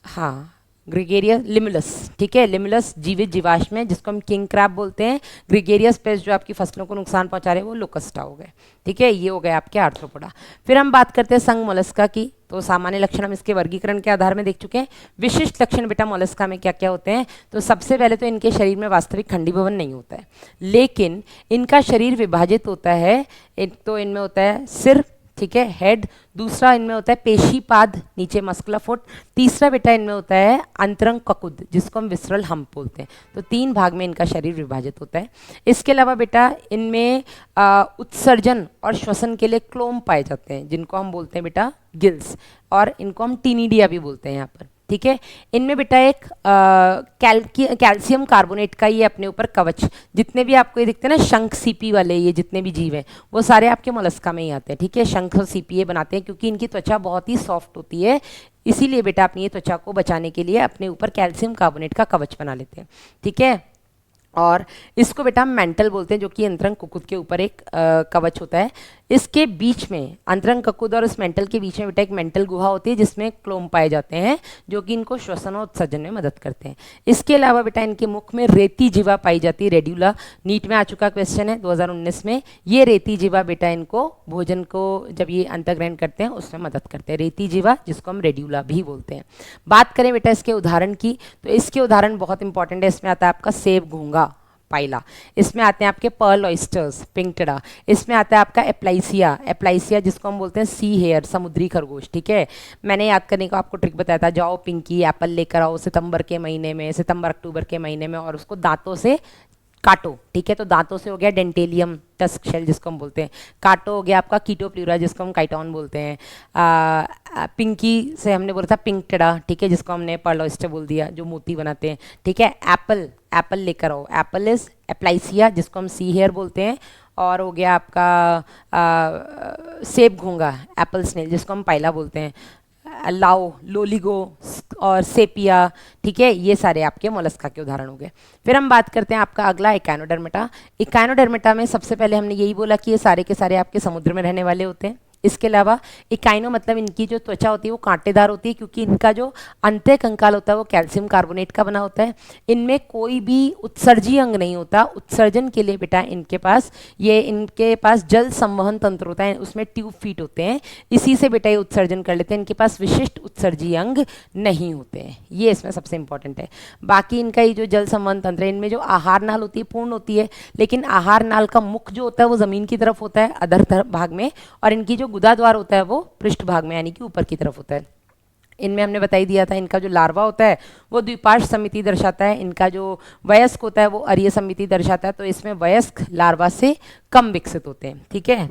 हाँ, ग्रिगेरियस लिमुलस, ठीक है। लिमुलस जीवित जीवाश्म है जिसको हम किंग क्रैब बोलते हैं। ग्रिगेरियस पेस्ट जो आपकी फसलों को नुकसान पहुंचा रहे हैं वो लोकस्टा हो गए, ठीक है। ये हो गए आपके आर्थ्रोपोडा। फिर हम बात करते हैं संघ मोलस्का की। तो सामान्य लक्षण हम इसके वर्गीकरण के आधार में देख चुके हैं। विशिष्ट लक्षण बेटा मोलस्का में क्या क्या होते हैं, तो सबसे पहले तो इनके शरीर में वास्तविक खंडीभवन नहीं होता है, लेकिन इनका शरीर विभाजित होता है। एक तो इनमें होता है सिर, ठीक है, हेड। दूसरा इनमें होता है पेशीपाद, नीचे मस्कुलर फुट। तीसरा बेटा इनमें होता है अंतरंग ककुद जिसको हम विसरल हम्प बोलते हैं। तो 3 भाग में इनका शरीर विभाजित होता है। इसके अलावा बेटा इनमें उत्सर्जन और श्वसन के लिए क्लोम पाए जाते हैं जिनको हम बोलते हैं बेटा गिल्स, और इनको हम टीनिडिया भी बोलते हैं यहाँ पर, ठीक है। इनमें बेटा एक कैल्शियम कार्बोनेट का ये अपने ऊपर कवच, जितने भी आपको ये दिखते हैं ना शंख सीपी वाले, ये जितने भी जीव हैं वो सारे आपके मोलस्का में ही आते हैं, ठीक है। शंख और सीपी ये बनाते हैं क्योंकि इनकी त्वचा बहुत ही सॉफ्ट होती है, इसीलिए बेटा अपनी ये त्वचा को बचाने के लिए अपने ऊपर कैल्शियम कार्बोनेट का कवच बना लेते हैं, ठीक है। और इसको बेटा हम मेंटल बोलते हैं जो कि अंतरंग कुकुद के ऊपर एक कवच होता है। इसके बीच में अंतरंग ककुद और इस मेंटल के बीच में बेटा एक मेंटल गुहा होती है जिसमें क्लोम पाए जाते हैं जो कि इनको श्वसन और उत्सर्जन में मदद करते हैं। इसके अलावा बेटा इनके मुख में रेती जीवा पाई जाती है, रेड्यूला। नीट में आ चुका क्वेश्चन है 2019 में। ये रेती जीवा बेटा इनको भोजन को जब ये अंतर्ग्रहण करते हैं उसमें मदद करते हैं, रेती जीवा जिसको हम रेड्यूला भी बोलते हैं। बात करें बेटा इसके उदाहरण की, तो इसके उदाहरण बहुत इंपॉर्टेंट है। इसमें आता है आपका सेब घोंघा, पाइला। इसमें आते हैं आपके पर्ल ऑयस्टर्स, पिंकटेडा। इसमें आता है आपका एप्लाइसिया, एप्लाइसिया जिसको हम बोलते हैं सी हेयर, समुद्री खरगोश। ठीक है, मैंने याद करने का आपको ट्रिक बताया था, जाओ पिंकी एप्पल लेकर आओ सितंबर के महीने में, सितंबर अक्टूबर के महीने में, और उसको दांतों से काटो। ठीक है, तो दांतों से हो गया डेंटेलियम टस्क शेल जिसको हम बोलते हैं, काटो हो गया आपका कीटोप्ल्यूरा जिसको हम काइटॉन बोलते हैं, पिंकी से हमने बोला था पिंकटेडा। ठीक है, जिसको हमने पर्ल ऑयस्टर बोल दिया, जो मोती बनाते हैं। ठीक है, एप्पल, एप्पल लेकर आओ, एप्पल इज एप्लाइसिया जिसको हम सी हेयर बोलते हैं, और हो गया आपका सेब घोंगा, एप्पल स्नेल जिसको हम पाइला बोलते हैं, लाओ, लोलिगो और सेपिया। ठीक है, ये सारे आपके मोलस्का के उदाहरण हो गए। फिर हम बात करते हैं आपका अगला इकाइनोडर्मेटा। इकाइनोडर्मेटा में सबसे पहले हमने यही बोला कि ये सारे के सारे आपके समुद्र में रहने वाले होते हैं। इसके अलावा इकाइनो मतलब इनकी जो त्वचा होती है वो कांटेदार होती है, क्योंकि इनका जो अंत्य कंकाल होता है वो कैल्शियम कार्बोनेट का बना होता है। इनमें कोई भी उत्सर्जी अंग नहीं होता। उत्सर्जन के लिए बेटा इनके पास जल संवहन तंत्र होता है, उसमें ट्यूब फीट होते हैं, इसी से बेटा ये उत्सर्जन कर लेते हैं। इनके पास विशिष्ट उत्सर्जी अंग नहीं होते हैं, ये इसमें सबसे इंपॉर्टेंट है। बाकी इनका ये जो जल संवहन तंत्र है, इनमें जो आहार नाल होती है पूर्ण होती है, लेकिन आहार नाल का मुख जो होता है वो जमीन की तरफ होता है अधर भाग में, और इनकी जो गुदा द्वार होता है वो पृष्ठ भाग में यानी कि ऊपर की तरफ होता है। इनमें हमने बताई दिया था, इनका जो लार्वा होता है वो द्विपार्श्व समिति दर्शाता है, इनका जो वयस्क होता है वो अरीय समिति दर्शाता है। तो इसमें वयस्क लार्वा से कम विकसित होते हैं। ठीक है,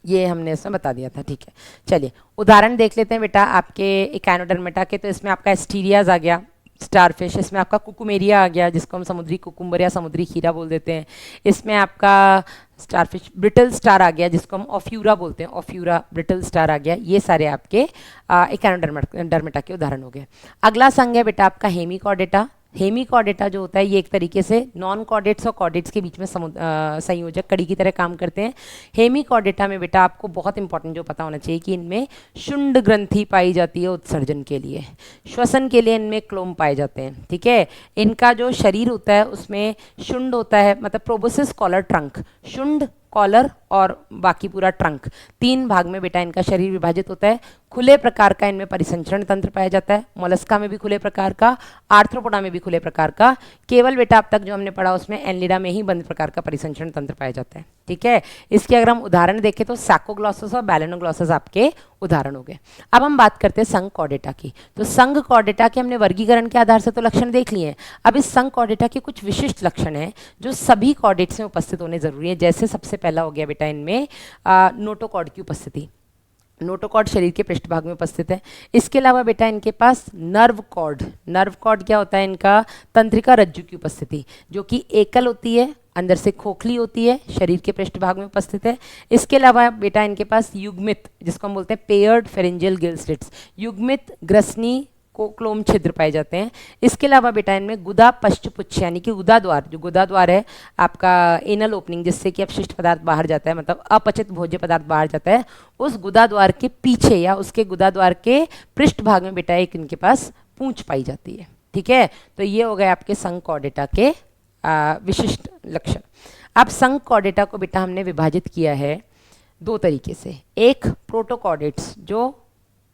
ये हमने इसमें बता दिया था। ठीक है, चलिए उदाहरण देख लेते हैं बेटा आपके इकाइनोडर्मेटा के। तो इसमें आपका एस्टीरियाज आ गया, स्टारफिश। इसमें आपका कुकुमेरिया आ गया जिसको हम समुद्री कुकुम्बर या समुद्री खीरा बोल देते हैं। इसमें आपका स्टारफिश ब्रिटल स्टार आ गया जिसको हम ऑफ्यूरा बोलते हैं, ऑफ्यूरा ब्रिटल स्टार आ गया। ये सारे आपके इकाइनोडर्मेटा के उदाहरण हो गए। अगला संघ है बेटा आपका हेमिकॉर्डेटा। हेमिकॉर्डेटा जो होता है ये एक तरीके से नॉन कॉर्डेट्स और कॉर्डेट्स के बीच में संयोजक कड़ी की तरह काम करते हैं। हेमिकॉर्डेटा में बेटा आपको बहुत इंपॉर्टेंट जो पता होना चाहिए कि इनमें शुंड ग्रंथि पाई जाती है उत्सर्जन के लिए, श्वसन के लिए इनमें क्लोम पाए जाते हैं। ठीक है, इनका जो शरीर होता है उसमें शुंड होता है, मतलब प्रोबोसिस कॉलर ट्रंक, शुंड कॉलर और बाकी पूरा ट्रंक, तीन भाग में बेटा इनका शरीर विभाजित होता है। खुले प्रकार का इनमें परिसंचरण तंत्र पाया जाता है, मोलस्का में भी खुले प्रकार का, आर्थ्रोपोडा में भी खुले प्रकार का। केवल बेटा अब तक जो हमने पढ़ा उसमें एनलिडा में ही बंद प्रकार का परिसंचरण तंत्र पाया जाता है। ठीक है, इसके अगर हम उदाहरण देखें तो सैकोग्लॉसस और बैलेनोग्लॉसस आपके उदाहरण हो गए। अब हम बात करते हैं संघ कॉर्डेटा की। तो संघ कॉर्डेटा के हमने वर्गीकरण के आधार से तो लक्षण देख लिए हैं। अब इस संघ कॉर्डेटा के कुछ विशिष्ट लक्षण हैं जो सभी कॉर्डेट्स में उपस्थित होने जरूरी है। जैसे सबसे पहला हो गया बेटा इनमें नोटोकॉर्ड की उपस्थिति। नोटोकॉर्ड शरीर के पृष्ठभाग में उपस्थित है। इसके अलावा बेटा इनके पास नर्व कॉर्ड, नर्व कॉर्ड क्या होता है, इनका तंत्रिका रज्जु की उपस्थिति, जो कि एकल होती है, अंदर से खोखली होती है, शरीर के पृष्ठभाग में उपस्थित है। इसके अलावा बेटा इनके पास युग्मित, जिसको हम बोलते हैं पेयर्ड फेरेंजियल गिल स्लिट्स, युग्मित ग्रसनी कोक्लोम छिद्र पाए जाते हैं। इसके अलावा बेटा इनमें गुदा पश्चपुच्छ यानी कि गुदा द्वार, जो गुदा द्वार है आपका एनल ओपनिंग जिससे कि अपशिष्ट पदार्थ बाहर जाता है, मतलब अपचित भोज्य पदार्थ बाहर जाता है, उस गुदा द्वार के पीछे या उसके गुदा द्वार के पृष्ठ भाग में बेटा एक इनके पास पूंछ पाई जाती है। ठीक है, तो ये हो गए आपके संघ कॉर्डेटा के विशिष्ट लक्षण। अब संघ कॉर्डेटा को बेटा हमने विभाजित किया है दो तरीके से। एक प्रोटोकॉर्डेट्स जो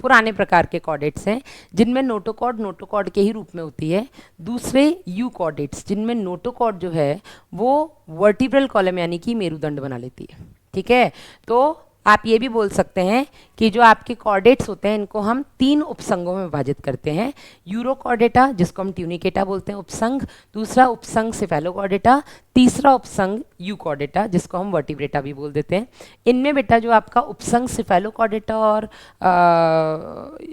पुराने प्रकार के कॉर्डेट्स हैं जिनमें नोटोकॉर्ड के ही रूप में होती है। दूसरे यू कॉर्डेट्स जिनमें नोटोकॉर्ड जो है वो वर्टिब्रल कॉलम यानी कि मेरुदंड बना लेती है। ठीक है, तो आप ये भी बोल सकते हैं कि जो आपके कॉर्डेट्स होते हैं इनको हम तीन उपसंघों में विभाजित करते हैं। यूरोकॉर्डेटा जिसको हम ट्यूनिकेटा बोलते हैं उपसंघ, दूसरा उपसंघ सिफेलोकॉर्डेटा, तीसरा उपसंघ यूकॉर्डेटा जिसको हम वर्टिब्रेटा भी बोल देते हैं। इनमें बेटा जो आपका उपसंघ सिफेलोकॉर्डेटा और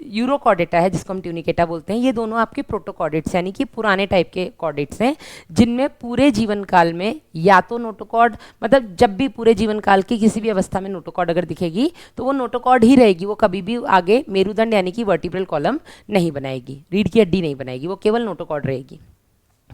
यूरोकॉर्डेटा है जिसको हम ट्यूनिकेटा बोलते हैं, ये दोनों आपके प्रोटोकॉर्डेट्स यानी कि पुराने टाइप के कॉर्डेट्स हैं जिनमें पूरे जीवन काल में या तो नोटोकॉर्ड, मतलब जब भी पूरे जीवन काल की किसी भी अवस्था में नोटोकॉर्ड अगर दिखेगी तो वो नोटोकॉर्ड ही रहेगी, वो कभी भी आगे मेरुदंड यानी कि वर्टिब्रल कॉलम नहीं बनाएगी, रीढ़ की हड्डी नहीं बनाएगी, वो केवल नोटोकॉर्ड रहेगी।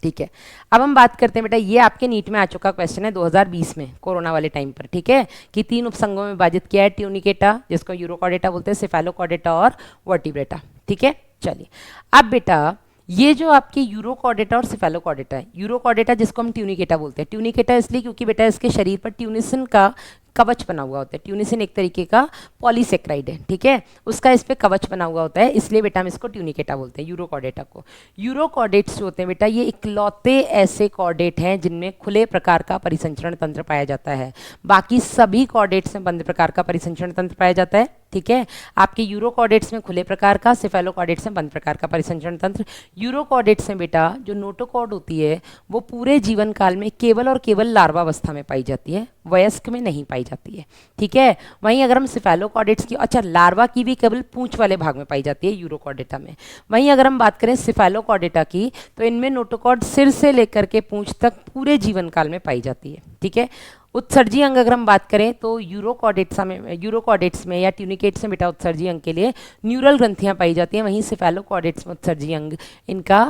ठीक है, अब हम बात करते हैं बेटा, ये आपके नीट में आ चुका क्वेश्चन है 2020 में कोरोना वाले टाइम पर। ठीक है, कि तीन उपसंघों में विभाजित किया है, ट्यूनिकेटा जिसको यूरोकॉर्डेटा बोलते हैं, सिफेलोकॉर्डेटा और वर्टिब्रेटा। ठीक है, चलिए अब बेटा ये जो आपके यूरोकॉर्डेटा और सिफेलोकॉर्डेटा है, यूरोकॉर्डेटा जिसको हम ट्यूनिकेटा बोलते हैं, ट्यूनिकेटा इसलिए क्योंकि बेटा इसके शरीर पर ट्यूनिसन का कवच बना हुआ होता है। ट्यूनिसिन एक तरीके का पॉलीसेक्राइड है, ठीक है, उसका इस पे कवच बना हुआ होता है, इसलिए बेटा हम इसको ट्यूनिकेटा बोलते हैं, यूरोकॉर्डेटा को। यूरोकॉर्डेट्स जो होते हैं बेटा ये इकलौते ऐसे कॉर्डेट हैं जिनमें खुले प्रकार का परिसंचरण तंत्र पाया जाता है। बाकी सभी कॉर्डेट्स में बंद प्रकार का परिसंचरण तंत्र पाया जाता है, ठीक है। आपके यूरोकॉर्डेट्स में खुले प्रकार का, सिफेलोकॉर्डेट्स में बंद प्रकार का परिसंचरण तंत्र। यूरोकॉर्डेट्स में बेटा जो नोटोकॉर्ड होती है वो पूरे जीवन काल में केवल और केवल लार्वावस्था में पाई जाती है, वयस्क में नहीं पाई जाती है, ठीक है। वहीं अगर हम सिफेलोकॉर्डेट्स की, अच्छा लार्वा की भी केवल पूंछ वाले भाग में पाई जाती है यूरोकॉर्डेटा में। वहीं अगर हम बात करें सिफेलोकॉर्डेटा की तो इनमें नोटोकॉर्ड सिर से लेकर के पूंछ तक पूरे जीवन काल में पाई जाती है, ठीक है। उत्सर्जी अंग अगर हम बात करें तो यूरोकॉर्डेट्स में या ट्यूनिकेट्स में बेटा उत्सर्जी अंग के लिए न्यूरल ग्रंथियां पाई जाती हैं। वहीं सिफेलोकॉर्डेट्स में उत्सर्जी अंग इनका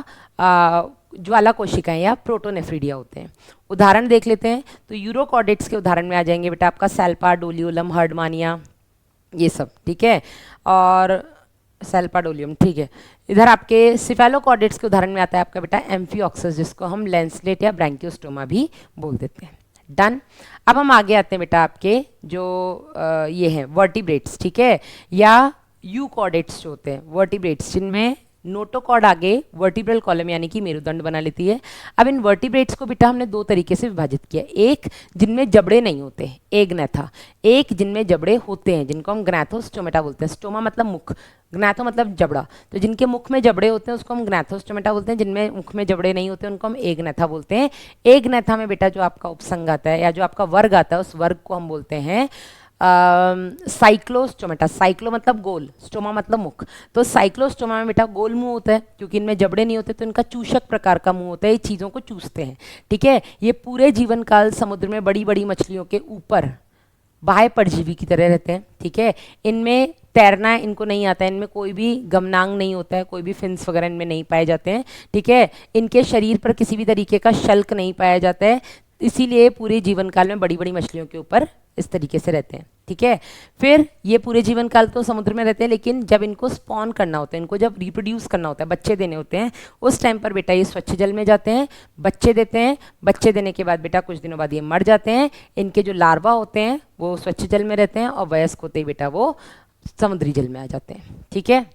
ज्वाला कोशिकाएं या प्रोटोनेफ्रिडिया होते हैं। उदाहरण देख लेते हैं तो यूरोकॉर्डेट्स के उदाहरण में आ जाएंगे बेटा आपका सैल्पा, डोलियोलम, हर्डमानिया, ये सब, ठीक है, और सेल्पाडोलियम, ठीक है। इधर आपके सिफेलोकॉर्डेट्स के उदाहरण में आता है आपका बेटा एम्फिऑक्सस, जिसको हम लैंसलेट या ब्रैंकियोस्टोमा भी बोल देते हैं। डन। अब हम आगे आते हैं बेटा आपके जो ये हैं वर्टिब्रेट्स, ठीक है, या यूकॉर्डेट्स जो होते हैं, वर्टिब्रेट्स जिनमें नोटोकॉर्ड आगे वर्टिब्रल कॉलम यानी कि मेरुदंड बना लेती है। अब इन वर्टिब्रेट्स को बेटा हमने दो तरीके से विभाजित किया, एक जिनमें जबड़े नहीं होते, एग्नेथा, एक जिनमें जबड़े होते हैं जिनको हम ग्नैथोस्टोमेटा बोलते हैं। स्टोमा मतलब मुख, ग्नैथो मतलब जबड़ा, तो जिनके मुख में जबड़े होते हैं उसको हम ग्नैथोस्टोमेटा बोलते हैं, जिनमें मुख में जबड़े नहीं होते उनको हम एग्नेथा बोलते हैं। एग्नेथा में बेटा जो आपका उपसंग आता है या जो आपका वर्ग आता है उस वर्ग को हम बोलते हैं साइक्लोस्टोमेटा। साइक्लो मतलब गोल, स्टोमा मतलब मुख, तो साइक्लोस्टोमा में बेटा गोल मुंह होता है, क्योंकि इनमें जबड़े नहीं होते तो इनका चूषक प्रकार का मुंह होता है, ये चीज़ों को चूसते हैं, ठीक है। ये पूरे जीवन काल समुद्र में बड़ी बड़ी मछलियों के ऊपर बाह्य परजीवी की तरह रहते हैं, ठीक है। इनमें तैरना इनको नहीं आता है, इनमें कोई भी गमनांग नहीं होता है, कोई भी फिन्स वगैरह इनमें नहीं पाए जाते हैं, ठीक है। इनके शरीर पर किसी भी तरीके का शल्क नहीं पाया जाता है, इसीलिए पूरे जीवन काल में बड़ी बड़ी मछलियों के ऊपर इस तरीके से रहते हैं, ठीक है। फिर ये पूरे जीवन काल तो समुद्र में रहते हैं, लेकिन जब इनको स्पॉन करना होता है, इनको जब रिप्रोड्यूस करना होता है, बच्चे देने होते हैं, उस टाइम पर बेटा ये स्वच्छ जल में जाते हैं, बच्चे देते हैं। बच्चे देने के बाद बेटा कुछ दिनों बाद ये मर जाते हैं। इनके जो लार्वा होते हैं वो स्वच्छ जल में रहते हैं और वयस्क होते ही बेटा वो समुद्री जल में आ जाते हैं, ठीक है।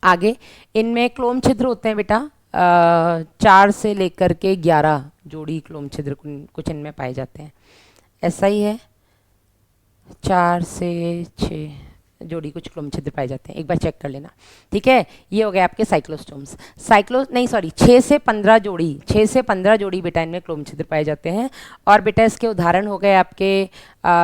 आगे इनमें क्लोम छिद्र होते हैं बेटा, 4 से लेकर के 11 जोड़ी क्लोम छिद्र कुछ इनमें पाए जाते हैं। ऐसा ही है, 4 से 6 जोड़ी कुछ क्लोम छिद्र पाए जाते हैं, एक बार चेक कर लेना, ठीक है। ये हो गए आपके साइक्लोस्टोम्स। 6 से 15 जोड़ी, 6 से 15 जोड़ी बेटा इनमें क्लोम छिद्र पाए जाते हैं। और बेटा इसके उदाहरण हो गए आपके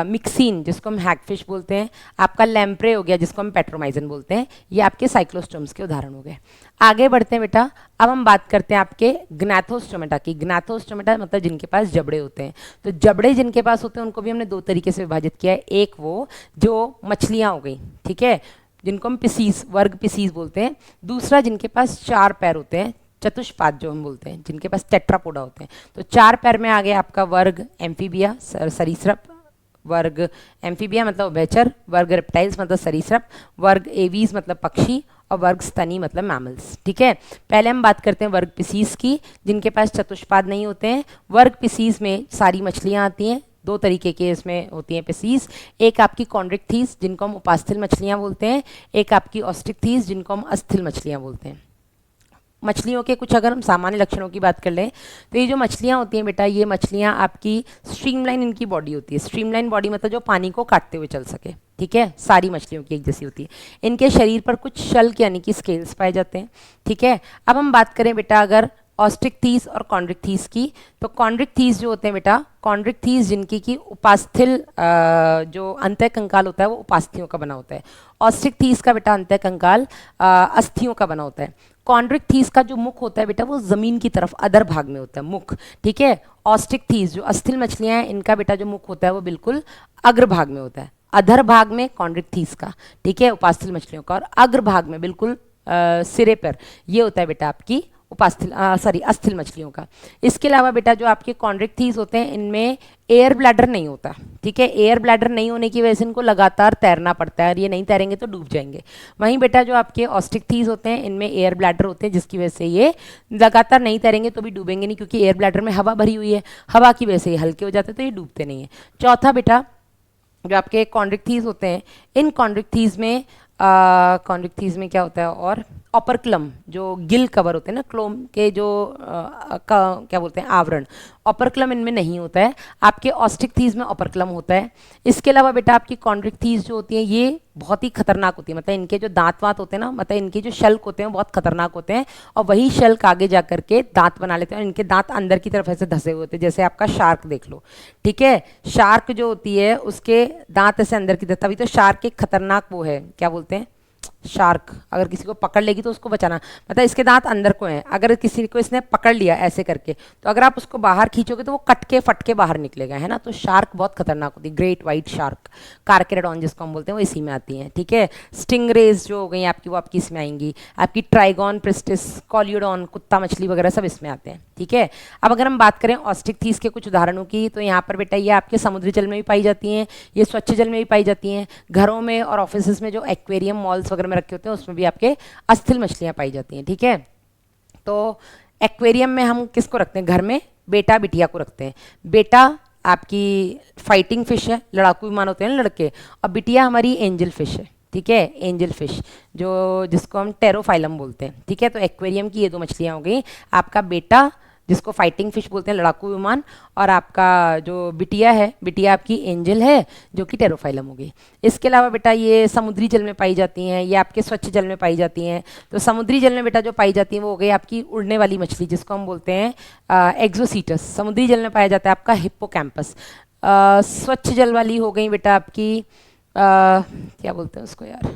मिक्सिन जिसको हम हैगफिश बोलते हैं, आपका लैम्प्रे हो गया जिसको हम पेट्रोमाइजन बोलते हैं, ये आपके साइक्लोस्टोम्स के उदाहरण हो गए। आगे बढ़ते हैं बेटा, अब हम बात करते हैं आपके ग्नैथोस्टोमेटा की। ग्नैथोस्टोमेटा मतलब जिनके पास जबड़े होते हैं, तो जबड़े जिनके पास होते हैं उनको भी हमने दो तरीके से विभाजित किया है। एक वो जो मछलियाँ हो गई, ठीक है, जिनको हम पिसीस, वर्ग पिसीस बोलते हैं। दूसरा जिनके पास 4 पैर होते हैं, चतुष्पाद जो हम बोलते हैं, जिनके पास टेट्रापोडा होते हैं। तो 4 पैर में आ गया आपका वर्ग एम्फीबिया, सरीसृप, वर्ग एम्फीबिया मतलब उभयचर, वर्ग रेप्टाइल्स मतलब सरीसृप, वर्ग एवीज मतलब पक्षी, और वर्ग स्तनी मतलब मैमल्स, ठीक है। पहले हम बात करते हैं वर्ग पिसीस की, जिनके पास चतुष्पाद नहीं होते हैं। वर्ग पिसीस में सारी मछलियाँ आती हैं, दो तरीके के इसमें होती हैं पिसीस। एक आपकी कॉन्ड्रिक्थीस जिनको हम उपास्थिल मछलियाँ बोलते हैं, एक आपकी ऑस्ट्रिक्थीस जिनको हम अस्थिल मछलियाँ बोलते हैं। मछलियों के कुछ अगर हम सामान्य लक्षणों की बात कर लें तो ये जो मछलियाँ होती हैं बेटा, ये मछलियाँ आपकी स्ट्रीमलाइन इनकी बॉडी होती है। स्ट्रीमलाइन बॉडी मतलब जो पानी को काटते हुए चल सके, ठीक है, सारी मछलियों की एक जैसी होती है। इनके शरीर पर कुछ शल्क यानी कि स्केल्स पाए जाते हैं, ठीक है। अब हम बात करें बेटा अगर ऑस्ट्रिक्थीस और कॉन्ड्रिक्थीस की, तो कॉन्ड्रिक्थीस जो होते हैं बेटा, कॉन्ड्रिक्थीस जिनकी की उपास्थिल जो अंतः कंकाल होता है वो उपास्थियों का बना होता है। ऑस्ट्रिक्थीस का बेटा अंतः कंकाल अस्थियों का बना होता है। कॉन्ड्रिक्थीस का जो मुख होता है बेटा वो जमीन की तरफ अधर भाग में होता है मुख, ठीक है। ऑस्ट्रिक्थीस जो अस्थिल मछलियां हैं इनका बेटा जो मुख होता है वो बिल्कुल अग्र भाग में होता है, अधर भाग में कॉन्ड्रिक्थीस का, ठीक है, उपास्थिल मछलियों का, और अग्र भाग में बिल्कुल सिरे पर ये होता है बेटा आपकी अस्थिल मछलियों का। इसके अलावा बेटा जो आपके कॉन्ड्रिक्थीस होते हैं इनमें एयर ब्लैडर नहीं होता, ठीक है। एयर ब्लैडर नहीं होने की वजह से इनको लगातार तैरना पड़ता है और ये नहीं तैरेंगे तो डूब जाएंगे। वहीं बेटा जो आपके ऑस्ट्रिक्थीस होते हैं इनमें एयर ब्लैडर होते हैं, जिसकी वजह से ये लगातार नहीं तैरेंगे तो भी डूबेंगे नहीं, क्योंकि एयर ब्लैडर में हवा भरी हुई है, हवा की वजह से ये हल्के हो जाते हैं तो ये डूबते नहीं है। चौथा बेटा जो आपके कॉन्ड्रिक्थीज होते हैं, इन कॉन्ड्रिक्थीज में क्या होता है, और ऑपरक्लम जो गिल कवर होते हैं ना, क्लोम के जो क्या बोलते हैं, आवरण, ऑपरक्लम इनमें नहीं होता है। आपके ऑस्टिकथीज में ऑपरक्लम होता है। इसके अलावा बेटा आपकी कॉन्ड्रिक्थीज जो होती हैं ये बहुत ही खतरनाक होती है, मतलब इनके जो दांत वात होते हैं ना, मतलब इनके जो शल्क होते हैं बहुत खतरनाक होते हैं, और वही शल्क आगे जा करके दांत बना लेते हैं, और इनके दांत अंदर की तरफ ऐसे धसे हुए होते हैं, जैसे आपका शार्क देख लो, ठीक है। शार्क जो होती है उसके दांत ऐसे अंदर की तरफ, तभी तो शार्क एक खतरनाक वो है, क्या बोलते हैं, शार्क, अगर किसी को पकड़ लेगी तो उसको बचाना, मतलब इसके दांत अंदर को हैं, अगर किसी को इसने पकड़ लिया ऐसे करके, तो अगर आप उसको बाहर खींचोगे तो वो कट के फट के बाहर निकलेगा, है ना। तो शार्क बहुत खतरनाक होती है, ग्रेट वाइट शार्क, कार्केराडॉन जिसको हम बोलते हैं, वो इसी में आती हैं, ठीक है। स्टिंगरेज जो हो गई आपकी, वो आपकी इसमें आएंगी। आपकी ट्राइगॉन प्रिस्टिस, कॉलियोडॉन, कुत्ता मछली वगैरह सब इसमें आते हैं, ठीक है। अब अगर हम बात करें ऑस्टिकथीस के कुछ उदाहरणों की, तो यहाँ पर बेटा ये आपके समुद्री जल में भी पाई जाती हैं, ये स्वच्छ जल में भी पाई जाती हैं, घरों में और ऑफिस में जो एक्वेरियम मॉल्स वगैरह में रखे होते हैं उसमें भी आपके अस्थिल मछलियाँ पाई जाती हैं, ठीक है। तो एक्वेरियम में हम किसको रखते हैं, घर में बेटा बिटिया को रखते हैं। बेटा आपकी फाइटिंग फिश है, लड़ाकू विमान होते हैं ना लड़के, और बिटिया हमारी एंजल फिश है, ठीक है, एंजल फिश जो जिसको हम टेरोफाइलम बोलते हैं, ठीक है। तो एक्वेरियम की ये दो मछलियाँ हो गई, आपका बेटा जिसको फाइटिंग फिश बोलते हैं, लड़ाकू विमान, और आपका जो बिटिया है, बिटिया आपकी एंजल है जो कि टेरोफाइलम हो गई। इसके अलावा बेटा ये समुद्री जल में पाई जाती हैं, ये आपके स्वच्छ जल में पाई जाती हैं। तो समुद्री जल में बेटा जो पाई जाती है वो हो गई आपकी उड़ने वाली मछली, जिसको हम बोलते हैं एक्सोसीटस, समुद्री जल में पाया जाता है आपका हिप्पोकैम्पस। स्वच्छ जल वाली हो गई बेटा आपकी क्या बोलते हैं उसको यार,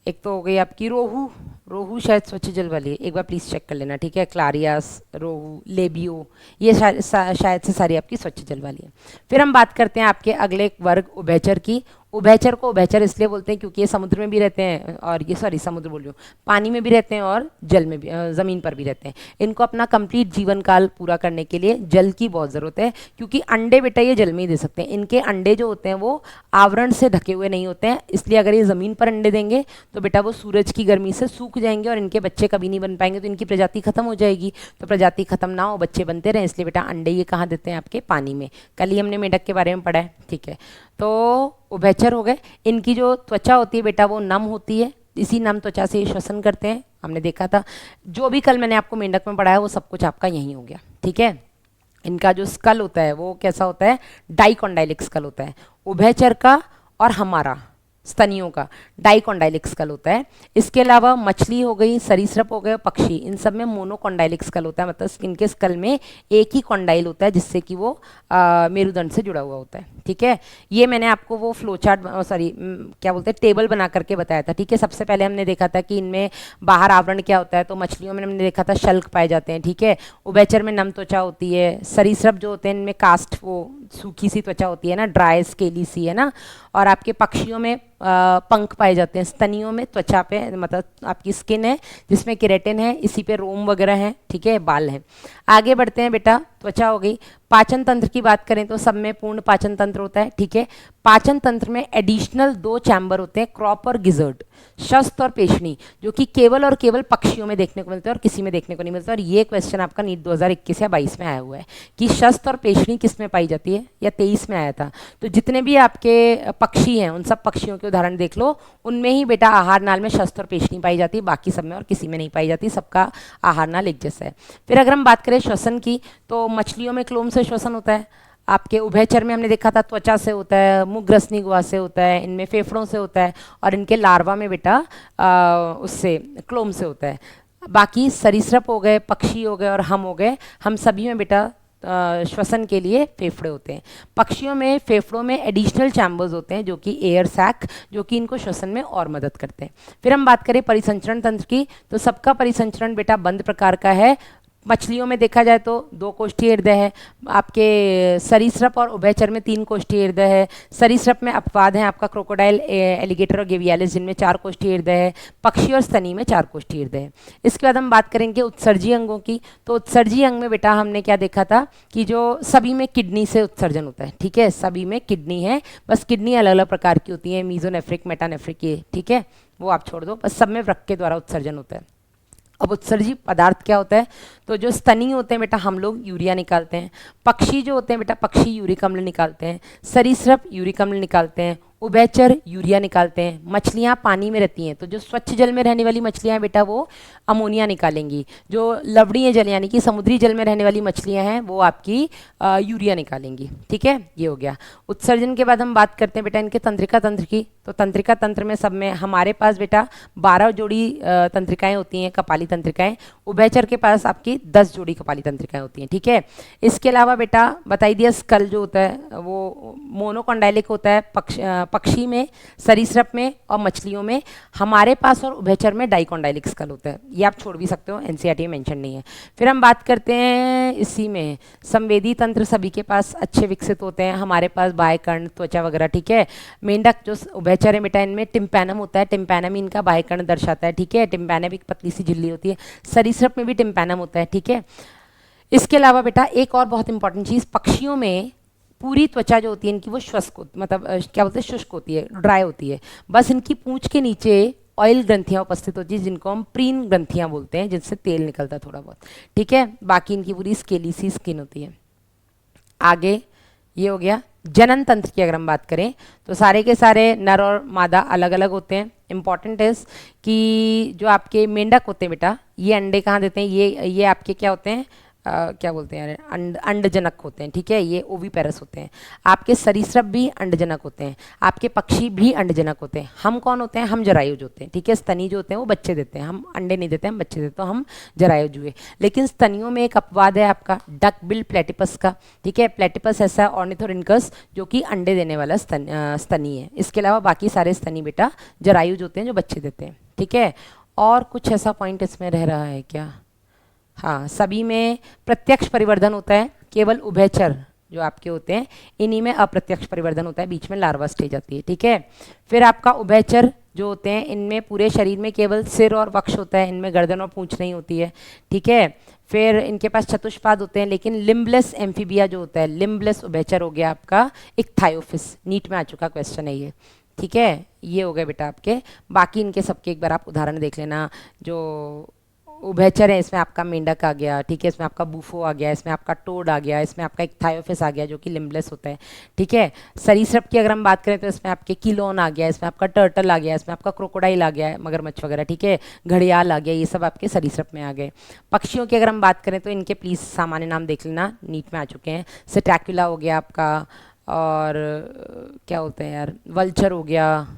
एक तो हो गई आपकी रोहू, रोहू शायद स्वच्छ जल वाली है, एक बार प्लीज़ चेक कर लेना, ठीक है। क्लारियास, रोहू, लेबियो, ये शायद से सारी आपकी स्वच्छ जल वाली है। फिर हम बात करते हैं आपके अगले वर्ग उभयचर की। उभयचर को उभयचर इसलिए बोलते हैं क्योंकि ये समुद्र में भी रहते हैं, और ये सॉरी समुद्र बोल रही हूँ, पानी में भी रहते हैं और जल में भी, ज़मीन पर भी रहते हैं। इनको अपना कंप्लीट जीवन काल पूरा करने के लिए जल की बहुत ज़रूरत है, क्योंकि अंडे बेटा ये जल में ही दे सकते हैं। इनके अंडे जो होते हैं वो आवरण से ढके हुए नहीं होते हैं, इसलिए अगर ये ज़मीन पर अंडे देंगे तो बेटा वो सूरज की गर्मी से सूख जाएंगे और इनके बच्चे कभी नहीं बन पाएंगे, तो इनकी प्रजाति खत्म हो जाएगी। तो प्रजाति खत्म ना हो, बच्चे बनते रहें, इसलिए बेटा अंडे ये कहाँ देते हैं, आपके पानी में। कल ही हमने मेढक के बारे में पढ़ा है, ठीक है। तो उभयचर हो गए। इनकी जो त्वचा होती है बेटा वो नम होती है, इसी नम त्वचा से ये श्वसन करते हैं, हमने देखा था। जो भी कल मैंने आपको मेंढक में पढ़ाया वो सब कुछ आपका यहीं हो गया, ठीक है। इनका जो स्कल होता है वो कैसा होता है, डाइकोंडाइलिक स्कल होता है उभयचर का, और हमारा स्तनियों का डाइकोंडाइलिक स्कल होता है। इसके अलावा मछली हो गई, सरीसृप हो गए, पक्षी, इन सब में मोनोकोंडाइलिक स्कल होता है, मतलब इनके स्कल में एक ही कॉन्डाइल होता है, जिससे कि वो मेरुदंड से जुड़ा हुआ होता है, ठीक है। ये मैंने आपको वो फ्लो चार्ट सॉरी क्या बोलते हैं टेबल बना करके बताया था, ठीक है। सबसे पहले हमने देखा था कि इनमें बाहर आवरण क्या होता है, तो मछलियों में हमने देखा था शल्क पाए जाते हैं, ठीक है। उभयचर में नम त्वचा होती है, सरीसृप जो होते हैं इनमें कास्ट, वो सूखी सी त्वचा होती है ना, ड्राई स्केली सी, है ना। और आपके पक्षियों में पंख पाए जाते हैं, स्तनियों में त्वचा पे, मतलब आपकी स्किन है जिसमें केराटिन है, इसी पे रोम वगैरह है, ठीक है, बाल हैं। आगे बढ़ते हैं बेटा, त्वचा हो गई। पाचन तंत्र की बात करें तो सब में पूर्ण पाचन तंत्र होता है, ठीक है। पाचन तंत्र में एडिशनल 2 चैम्बर होते हैं, क्रॉप और गिजर्ड, शस्त और पेशनी, जो कि केवल और केवल पक्षियों में देखने को मिलते हैं और किसी में देखने को नहीं मिलता। और ये क्वेश्चन आपका नीट 2021 या 22 में आया हुआ है कि शस्त और पेशनी किस में पाई जाती है, या 23 में आया था। तो जितने भी आपके पक्षी हैं उन सब पक्षियों के उदाहरण देख लो, उनमें ही बेटा आहार नाल में शस्त और पेशनी पाई जाती है, बाकी सब में और किसी में नहीं पाई जाती, सबका आहार नाल एक जैसा है। फिर अगर हम बात करें श्वसन की, तो मछलियों में क्लोम से श्वसन होता है, आपके उभयचर में हमने देखा था त्वचा से होता है, मुख ग्रसनी गुहा से होता है, इनमें फेफड़ों से होता है, और इनके लार्वा में बेटा उससे क्लोम से होता है। बाकी सरीसृप हो गए, पक्षी हो गए और हम हो गए, हम सभी में बेटा श्वसन के लिए फेफड़े होते हैं। पक्षियों में फेफड़ों में एडिशनल चैम्बर्स होते हैं जो कि एयर सैक, जो कि इनको श्वसन में और मदद करते हैं। फिर हम बात करें परिसंचरण तंत्र की, तो सबका परिसंचरण बेटा बंद प्रकार का है। मछलियों में देखा जाए तो 2 कोष्ठीय हृदय है, आपके सरीसृप और उभयचर में 3 कोष्ठीय हृदय है। सरीसृप में अपवाद हैं आपका क्रोकोडाइल, एलिगेटर और गेवियालिस, जिनमें 4 कोष्ठीय हृदय है। पक्षी और स्तनी में 4 कोष्ठीय हृदय है। इसके बाद हम बात करेंगे उत्सर्जी अंगों की, तो उत्सर्जी अंग में बेटा हमने क्या देखा था कि जो सभी में किडनी से उत्सर्जन होता है, ठीक है, सभी में किडनी है, बस किडनी अलग अलग प्रकार की होती है, मीजोनेफ्रिक, मेटानेफ्रिक, ये ठीक है, वो आप छोड़ दो, बस सब में वृक्क के द्वारा उत्सर्जन होता है। अब उत्सर्जी पदार्थ क्या होता है? तो जो स्तनी होते हैं बेटा, हम लोग यूरिया निकालते हैं। पक्षी जो होते हैं बेटा, पक्षी यूरिक अम्ल निकालते हैं। सरीसृप यूरिक अम्ल निकालते हैं। उभयचर यूरिया निकालते हैं। मछलियाँ पानी में रहती हैं, तो जो स्वच्छ जल में रहने वाली मछलियाँ हैं बेटा, वो अमोनिया निकालेंगी। जो लवणीय जल यानी कि समुद्री जल में रहने वाली मछलियाँ हैं, वो आपकी यूरिया निकालेंगी। ठीक है, ये हो गया। उत्सर्जन के बाद हम बात करते हैं बेटा इनके तंत्रिका तंत्र की। तो तंत्रिका तंत्र में सब में हमारे पास बेटा 12 जोड़ी तंत्रिकाएं होती हैं, कपाली तंत्रिकाएं। उभयचर के पास आपकी 10 जोड़ी कपाली तंत्रिकाएं होती हैं। ठीक है, इसके अलावा बेटा बताई दिया स्कल जो होता है वो मोनोकॉन्डाइलिक होता है पक्षी में, सरीसृप में और मछलियों में। हमारे पास और उभयचर में डाइकॉन्डाइलिक स्कल होता है। ये आप छोड़ भी सकते हो, एनसीईआरटी में मेंशन नहीं है। फिर हम बात करते हैं इसी में संवेदी तंत्र सभी के पास अच्छे विकसित होते हैं। हमारे पास बाह्य कर्ण, त्वचा वगैरह। ठीक है, मेंढक जो उभयचर है बेटा, इनमें टिम्पैनम होता है। टिम्पैनम इनका बाह्य कर्ण दर्शाता है। ठीक है, टिम्पैनम एक पतली सी झिल्ली होती है। सरीसृप में भी टिम्पैनम होता है। ठीक है, इसके अलावा बेटा एक और बहुत इंपॉर्टेंट चीज़, पक्षियों में पूरी त्वचा जो होती है इनकी वो शुष्क मतलब क्या बोलते हैं, शुष्क होती है, ड्राई होती है। बस इनकी पूंछ के नीचे ऑयल ग्रंथियाँ उपस्थित होती है, जिनको हम प्रीन ग्रंथियाँ बोलते हैं, जिनसे तेल निकलता है थोड़ा बहुत। ठीक है, बाकी इनकी पूरी स्केली सी स्किन होती है। आगे ये हो गया जनन तंत्र की। अगर हम बात करें तो सारे के सारे नर और मादा अलग अलग होते हैं। इंपॉर्टेंट है कि जो आपके मेंढक होते हैं बेटा, ये अंडे कहाँ देते हैं? ये आपके क्या होते हैं, क्या बोलते हैं यार, अंडजनक होते हैं। ठीक है, ये ओवीपेरस होते हैं। आपके सरीसृप भी अंडजनक होते हैं। आपके पक्षी भी अंडजनक होते हैं। हम कौन होते हैं? हम जरायुज होते हैं। ठीक है, स्तनी जो होते हैं वो बच्चे देते हैं, हम अंडे नहीं देते, हम बच्चे देते हैं, तो हम जरायुज हुए। लेकिन स्तनियों में एक अपवाद है आपका डक बिल प्लेटिपस का। ठीक है, प्लेटिपस ऐसा ऑर्निथोरिनकस जो कि अंडे देने वाला स्तनी है। इसके अलावा बाकी सारे स्तनी बेटा जरायुज होते हैं, जो बच्चे देते हैं। ठीक है, और कुछ ऐसा पॉइंट इसमें रह रहा है क्या? हाँ, सभी में प्रत्यक्ष परिवर्धन होता है, केवल उभयचर जो आपके होते हैं इन्हीं में अप्रत्यक्ष परिवर्धन होता है, बीच में लार्वा स्टेज आती है। ठीक है, फिर आपका उभयचर जो होते हैं इनमें पूरे शरीर में केवल सिर और वक्ष होता है, इनमें गर्दन और पूंछ नहीं होती है। ठीक है, फिर इनके पास चतुष्पाद होते हैं, लेकिन लिम्बलेस एम्फीबिया जो होता है, लिम्बलेस उभयचर हो गया आपका इक्थायोफिस। नीट में आ चुका क्वेश्चन है ये। ठीक है, ये हो गए बेटा आपके। बाकी इनके सबके एक बार आप उदाहरण देख लेना। जो उभयचर है इसमें आपका मेंढक आ गया। ठीक है, इसमें आपका बूफो आ गया, इसमें आपका टोड आ गया, इसमें आपका एक थायोफिस आ गया जो कि लिम्बलेस होता है। ठीक है, सरीसृप की अगर हम बात करें तो इसमें आपके किलोन आ गया, इसमें आपका टर्टल आ गया, इसमें आपका क्रोकोडाइल आ गया है, मगरमच्छ वगैरह। ठीक है, घड़ियाल आ गया, ये सब आपके सरीसृप में आ गए। पक्षियों की अगर हम बात करें तो इनके प्लीज़ सामान्य नाम देख लेना, नीट में आ चुके हैं। सिटैक्युला हो गया आपका, और क्या होते हैं यार, वल्चर हो गया,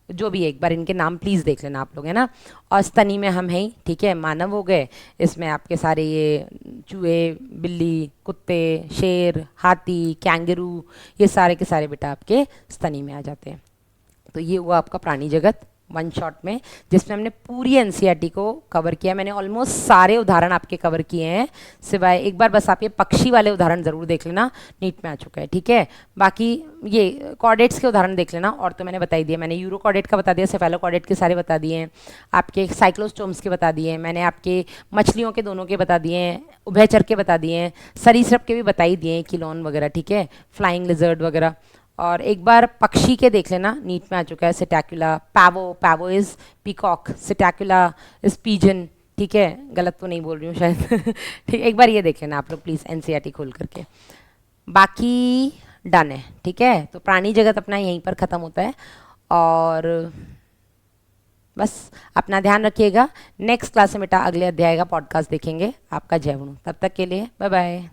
जो भी एक बार इनके नाम प्लीज़ देख लेना आप लोग, है ना। और स्तनी में हम हैं ही। ठीक है, मानव हो गए, इसमें आपके सारे ये चूहे, बिल्ली, कुत्ते, शेर, हाथी, कैंगरू, ये सारे के सारे बेटा आपके स्तनी में आ जाते हैं। तो ये हुआ आपका प्राणी जगत वन शॉट में, जिसमें हमने पूरी एनसीईआरटी को कवर किया। मैंने ऑलमोस्ट सारे उदाहरण आपके कवर किए हैं, सिवाय एक बार बस आप ये पक्षी वाले उदाहरण ज़रूर देख लेना, नीट में आ चुका है। ठीक है, बाकी ये कॉर्डेट्स के उदाहरण देख लेना, और तो मैंने बता ही दिया। मैंने यूरो कॉर्डेट का बता दिया, सेफेलोकॉर्डेट के सारे बता दिए हैं, आपके साइक्लोस्टोम्स के बता दिए हैं, मैंने आपके मछलियों के दोनों के बता दिए हैं, उभयचर के बता दिए हैं, सरीसृप के भी बता ही दिए हैं, किलोन वगैरह। ठीक है, फ्लाइंग लिजर्ड वगैरह। और एक बार पक्षी के देख लेना, नीट में आ चुका है। Psittacula, Pavo, Pavo is peacock, Psittacula is pigeon. ठीक है, गलत तो नहीं बोल रही हूँ शायद। ठीक, एक बार ये देख लेना आप लोग प्लीज़ एनसीईआरटी खोल करके। बाकी डन है। ठीक है, तो प्राणी जगत अपना यहीं पर ख़त्म होता है, और बस अपना ध्यान रखिएगा। नेक्स्ट क्लास में बेटा अगले अध्याय का पॉडकास्ट देखेंगे। आपका जय गुरु, तब तक के लिए बाय बाय।